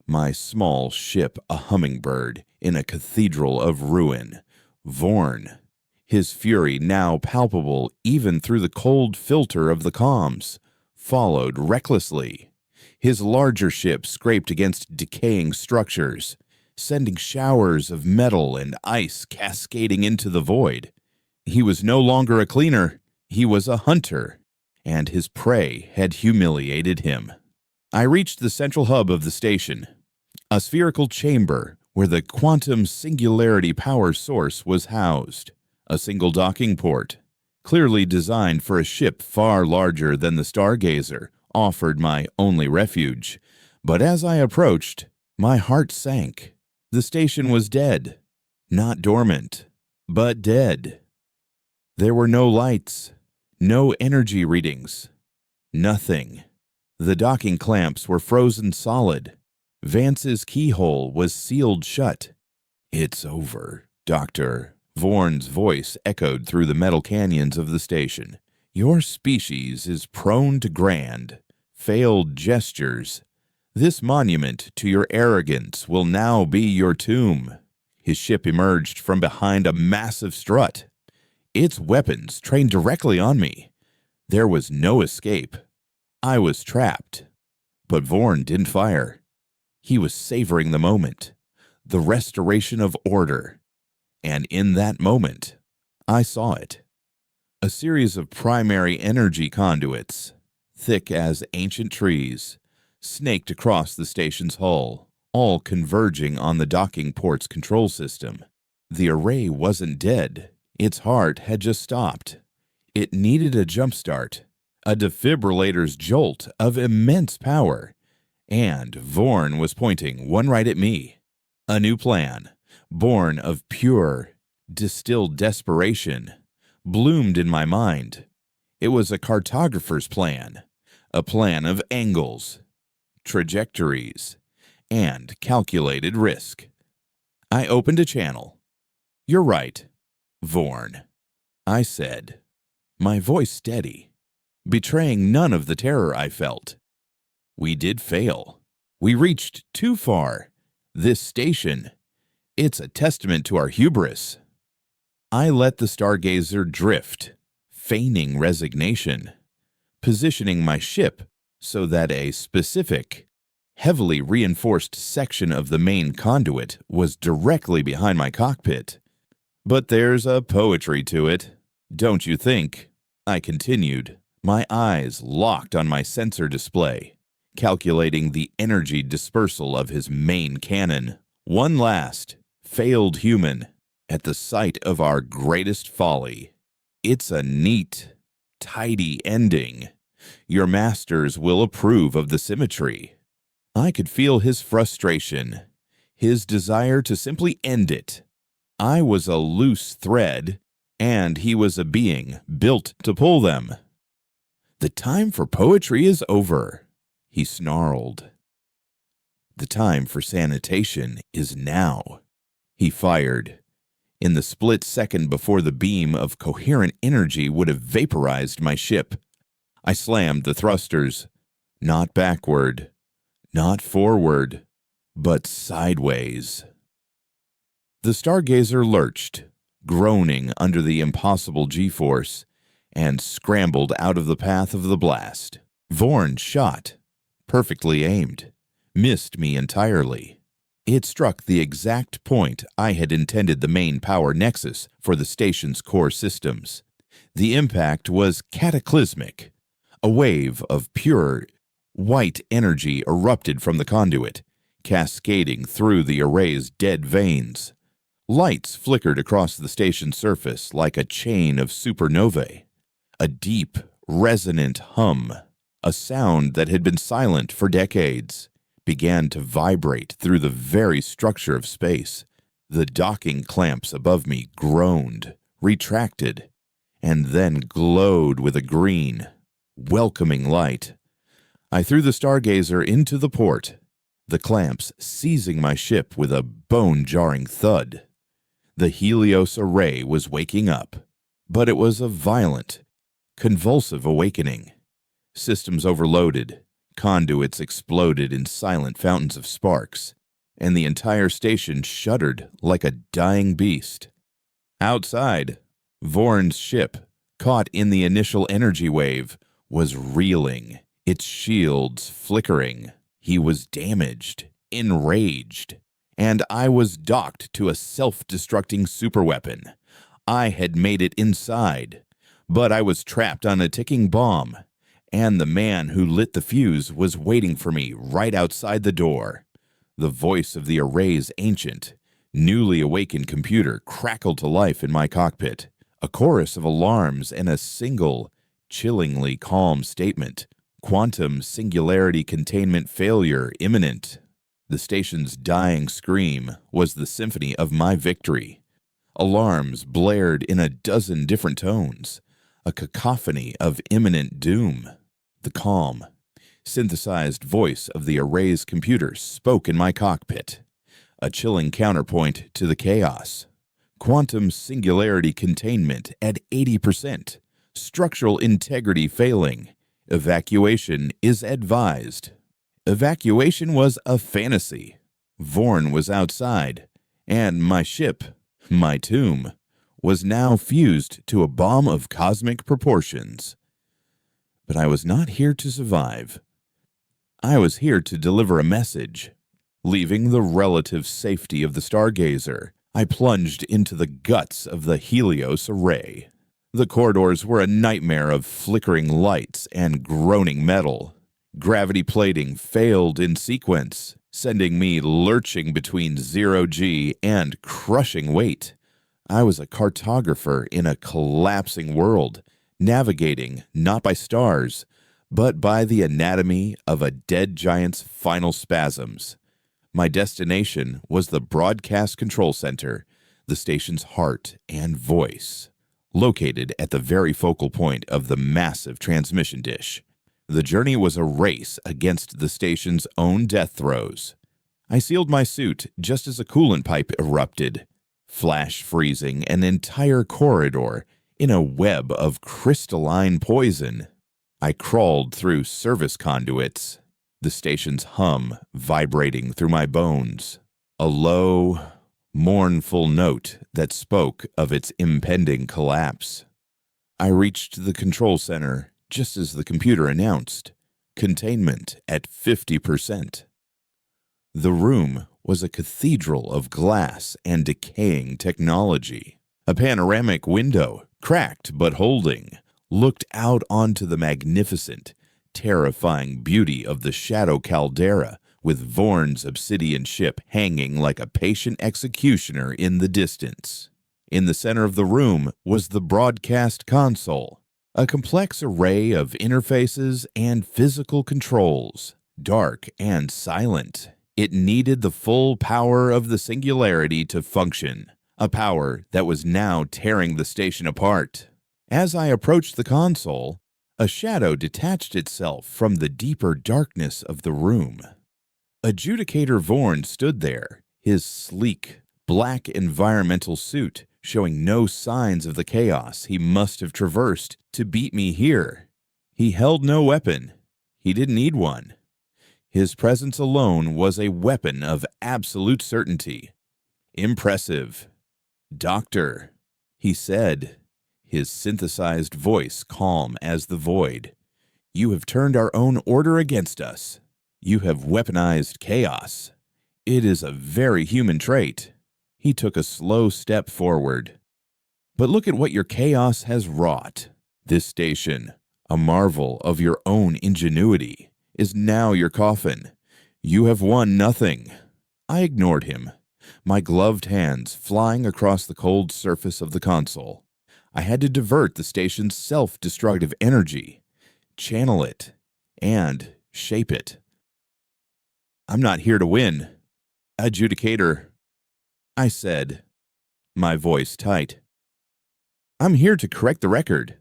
my small ship a hummingbird in a cathedral of ruin. Vorn, his fury now palpable even through the cold filter of the comms, followed recklessly. His larger ship scraped against decaying structures, sending showers of metal and ice cascading into the void. He was no longer a cleaner, he was a hunter, and his prey had humiliated him. I reached the central hub of the station, a spherical chamber where the quantum singularity power source was housed, a single docking port, clearly designed for a ship far larger than the Stargazer, offered my only refuge. But as I approached, my heart sank. The station was dead. Not dormant, but dead. There were no lights, no energy readings, nothing. The docking clamps were frozen solid. Vance's keyhole was sealed shut. "It's over, Doctor." Vorn's voice echoed through the metal canyons of the station. "Your species is prone to grand, failed gestures. This monument to your arrogance will now be your tomb." His ship emerged from behind a massive strut, its weapons trained directly on me. There was no escape. I was trapped. But Vorn didn't fire. He was savoring the moment, the restoration of order. And in that moment, I saw it. A series of primary energy conduits, thick as ancient trees, snaked across the station's hull, all converging on the docking port's control system. The array wasn't dead. Its heart had just stopped. It needed a jumpstart, a defibrillator's jolt of immense power. And Vorn was pointing one right at me. A new plan, born of pure, distilled desperation, bloomed in my mind. It was a cartographer's plan, a plan of angles, trajectories, and calculated risk. I opened a channel. "You're right, Vorn," I said, my voice steady, betraying none of the terror I felt. "We did fail. We reached too far. This station, it's a testament to our hubris." I let the Stargazer drift, feigning resignation, positioning my ship so that a specific, heavily reinforced section of the main conduit was directly behind my cockpit. "But there's a poetry to it, don't you think?" I continued, my eyes locked on my sensor display, calculating the energy dispersal of his main cannon. One last, failed human, at the site of our greatest folly. It's a neat, tidy ending. Your masters will approve of the symmetry. I could feel his frustration, his desire to simply end it. I was a loose thread, and he was a being built to pull them. "The time for poetry is over," he snarled. "The time for sanitation is now." He fired. In the split second before the beam of coherent energy would have vaporized my ship, I slammed the thrusters, not backward, not forward, but sideways. The stargazer lurched, groaning under the impossible G-force, and scrambled out of the path of the blast. Vorn shot, perfectly aimed, missed me entirely. It struck the exact point I had intended the main power nexus for the station's core systems. The impact was cataclysmic. A wave of pure, white energy erupted from the conduit, cascading through the array's dead veins. Lights flickered across the station's surface like a chain of supernovae. A deep, resonant hum, a sound that had been silent for decades, began to vibrate through the very structure of space. The docking clamps above me groaned, retracted, and then glowed with a green, welcoming light. I threw the stargazer into the port, the clamps seizing my ship with a bone-jarring thud. The Helios array was waking up, but it was a violent, convulsive awakening. Systems overloaded, conduits exploded in silent fountains of sparks, and the entire station shuddered like a dying beast. Outside, Vorn's ship, caught in the initial energy wave, was reeling, its shields flickering. He was damaged, enraged, and I was docked to a self-destructing superweapon. I had made it inside, but I was trapped on a ticking bomb, and the man who lit the fuse was waiting for me right outside the door. The voice of the array's ancient, newly awakened computer crackled to life in my cockpit, a chorus of alarms and a single, chillingly calm statement: quantum singularity containment failure imminent. The station's dying scream was the symphony of my victory. Alarms blared in a dozen different tones, a cacophony of imminent doom. The calm, synthesized voice of the array's computer spoke in my cockpit, a chilling counterpoint to the chaos. Quantum singularity containment at 80%, structural integrity failing, evacuation is advised. Evacuation was a fantasy. Vorn was outside, and my ship, my tomb, was now fused to a bomb of cosmic proportions. But I was not here to survive. I was here to deliver a message. Leaving the relative safety of the stargazer, I plunged into the guts of the Helios array. The corridors were a nightmare of flickering lights and groaning metal. Gravity plating failed in sequence, sending me lurching between 0G and crushing weight. I was a cartographer in a collapsing world, navigating not by stars, but by the anatomy of a dead giant's final spasms. My destination was the Broadcast Control Center, the station's heart and voice, located at the very focal point of the massive transmission dish. The journey was a race against the station's own death throes. I sealed my suit just as a coolant pipe erupted, flash freezing an entire corridor in a web of crystalline poison. I crawled through service conduits, the station's hum vibrating through my bones, a low, mournful note that spoke of its impending collapse. I reached the control center just as the computer announced containment at 50%. The room was a cathedral of glass and decaying technology. A panoramic window, cracked but holding, looked out onto the magnificent, terrifying beauty of the Shadow Caldera, with Vorn's obsidian ship hanging like a patient executioner in the distance. In the center of the room was the broadcast console, a complex array of interfaces and physical controls, dark and silent. It needed the full power of the singularity to function, a power that was now tearing the station apart. As I approached the console, a shadow detached itself from the deeper darkness of the room. Adjudicator Vorn stood there, his sleek, black environmental suit showing no signs of the chaos he must have traversed to beat me here. He held no weapon. He didn't need one. His presence alone was a weapon of absolute certainty. "Impressive. Doctor," he said, his synthesized voice calm as the void. "You have turned our own order against us. You have weaponized chaos. It is a very human trait." He took a slow step forward. "But look at what your chaos has wrought. This station, a marvel of your own ingenuity, is now your coffin. You have won nothing." I ignored him, my gloved hands flying across the cold surface of the console. I had to divert the station's self-destructive energy, channel it, and shape it. "I'm not here to win, Adjudicator," I said, my voice tight. "I'm here to correct the record."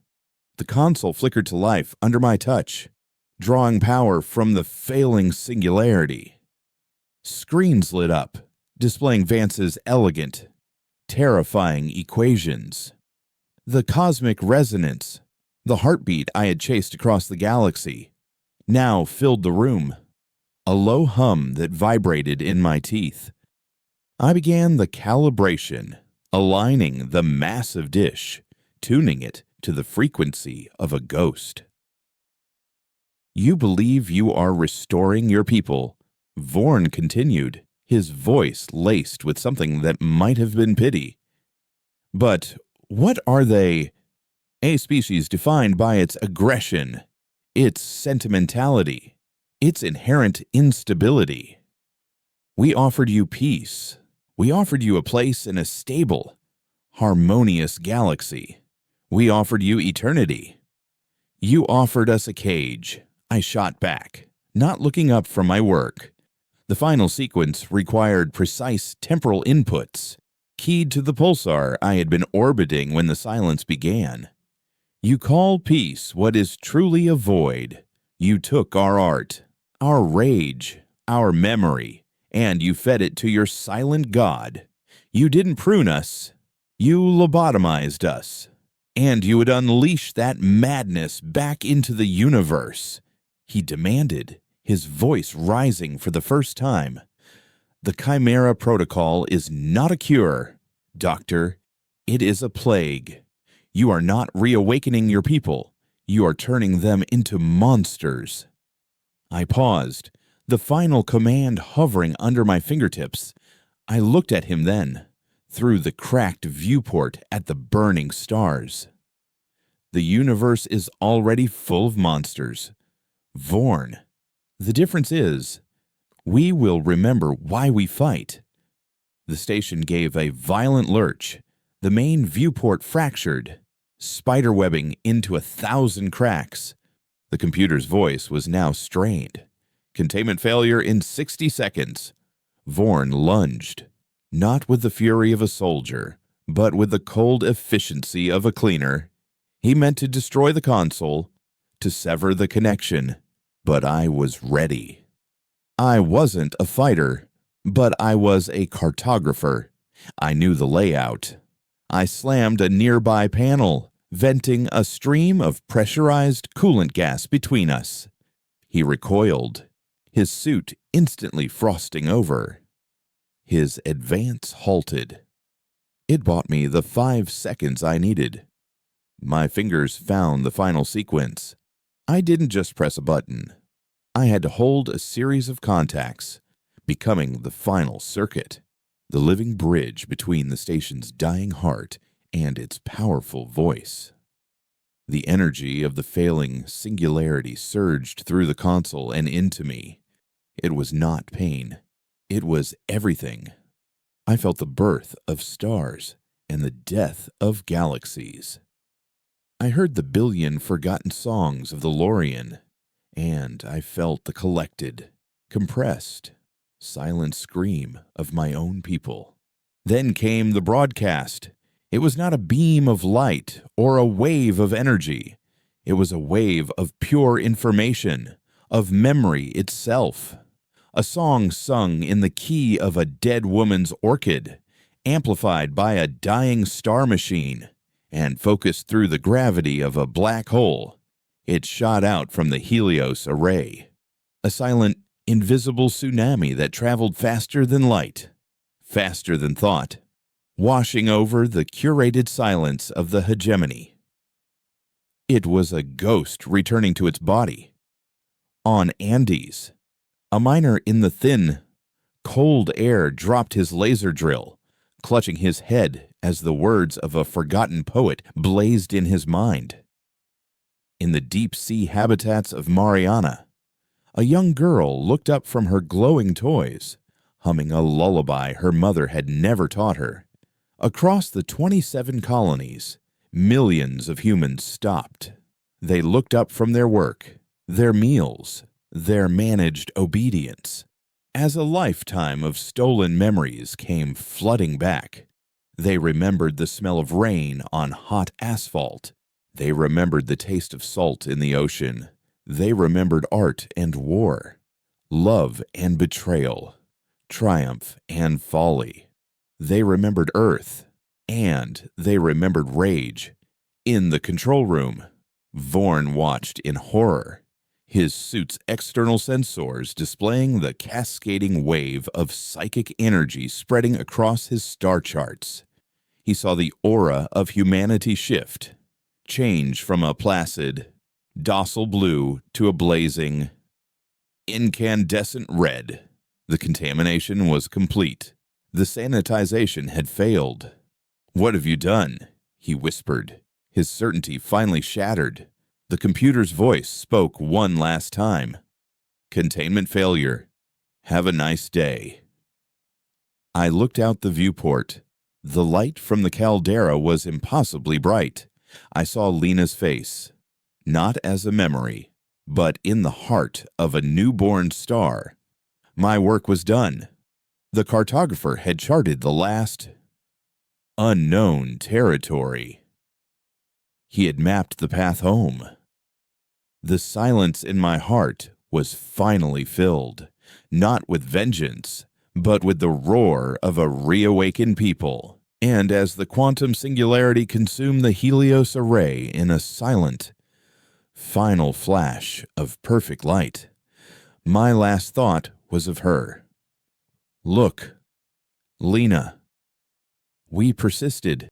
The console flickered to life under my touch, drawing power from the failing singularity. Screens lit up, displaying Vance's elegant, terrifying equations. The cosmic resonance, the heartbeat I had chased across the galaxy, now filled the room, a low hum that vibrated in my teeth. I began the calibration, aligning the massive dish, tuning it to the frequency of a ghost. "You believe you are restoring your people," Vorn continued, his voice laced with something that might have been pity. "But what are they? A species defined by its aggression, its sentimentality, its inherent instability. We offered you peace. We offered you a place in a stable, harmonious galaxy. We offered you eternity. You offered us a cage." I shot back, not looking up from my work. The final sequence required precise temporal inputs, keyed to the pulsar I had been orbiting when the silence began. "You call peace what is truly a void. You took our art, our rage, our memory, and you fed it to your silent god. You didn't prune us. You lobotomized us. And you would unleash that madness back into the universe," he demanded, his voice rising for the first time. "The Chimera Protocol is not a cure, Doctor. It is a plague. You are not reawakening your people. You are turning them into monsters." I paused, the final command hovering under my fingertips. I looked at him then, through the cracked viewport at the burning stars. "The universe is already full of monsters. Vorn. The difference is, we will remember why we fight." The station gave a violent lurch. The main viewport fractured, spiderwebbing into 1,000 cracks. The computer's voice was now strained. "Containment failure in 60 seconds. Vorn lunged, not with the fury of a soldier, but with the cold efficiency of a cleaner. He meant to destroy the console, to sever the connection, but I was ready. I wasn't a fighter, but I was a cartographer. I knew the layout. I slammed a nearby panel, venting a stream of pressurized coolant gas between us. He recoiled, his suit instantly frosting over. His advance halted. It bought me the 5 seconds I needed. My fingers found the final sequence. I didn't just press a button. I had to hold a series of contacts, becoming the final circuit, the living bridge between the station's dying heart and its powerful voice. The energy of the failing singularity surged through the console and into me. It was not pain. It was everything. I felt the birth of stars and the death of galaxies. I heard the billion forgotten songs of the Lorien, and I felt the collected, compressed, silent scream of my own people. Then came the broadcast. It was not a beam of light or a wave of energy. It was a wave of pure information, of memory itself. A song sung in the key of a dead woman's orchid, amplified by a dying star machine and focused through the gravity of a black hole. It shot out from the Helios array, a silent, invisible tsunami that traveled faster than light, faster than thought, washing over the curated silence of the hegemony. It was a ghost returning to its body. On Andes, a miner in the thin, cold air dropped his laser drill, clutching his head as the words of a forgotten poet blazed in his mind. In the deep-sea habitats of Mariana, a young girl looked up from her glowing toys, humming a lullaby her mother had never taught her. Across the 27 colonies, millions of humans stopped. They looked up from their work, their meals, their managed obedience. As a lifetime of stolen memories came flooding back, they remembered the smell of rain on hot asphalt. They remembered the taste of salt in the ocean. They remembered art and war, love and betrayal, triumph and folly. They remembered Earth, and they remembered rage. In the control room, Vorn watched in horror, his suit's external sensors displaying the cascading wave of psychic energy spreading across his star charts. He saw the aura of humanity shift, change from a placid, docile blue to a blazing, incandescent red. The contamination was complete. The sanitization had failed. "What have you done?" he whispered, his certainty finally shattered. The computer's voice spoke one last time. "Containment failure. Have a nice day." I looked out the viewport. The light from the caldera was impossibly bright. I saw Lena's face, not as a memory, but in the heart of a newborn star. My work was done. The cartographer had charted the last unknown territory. He had mapped the path home. The silence in my heart was finally filled, not with vengeance, but with the roar of a reawakened people. And as the quantum singularity consumed the Helios array in a silent, final flash of perfect light, my last thought was of her. Look, Lena. We persisted.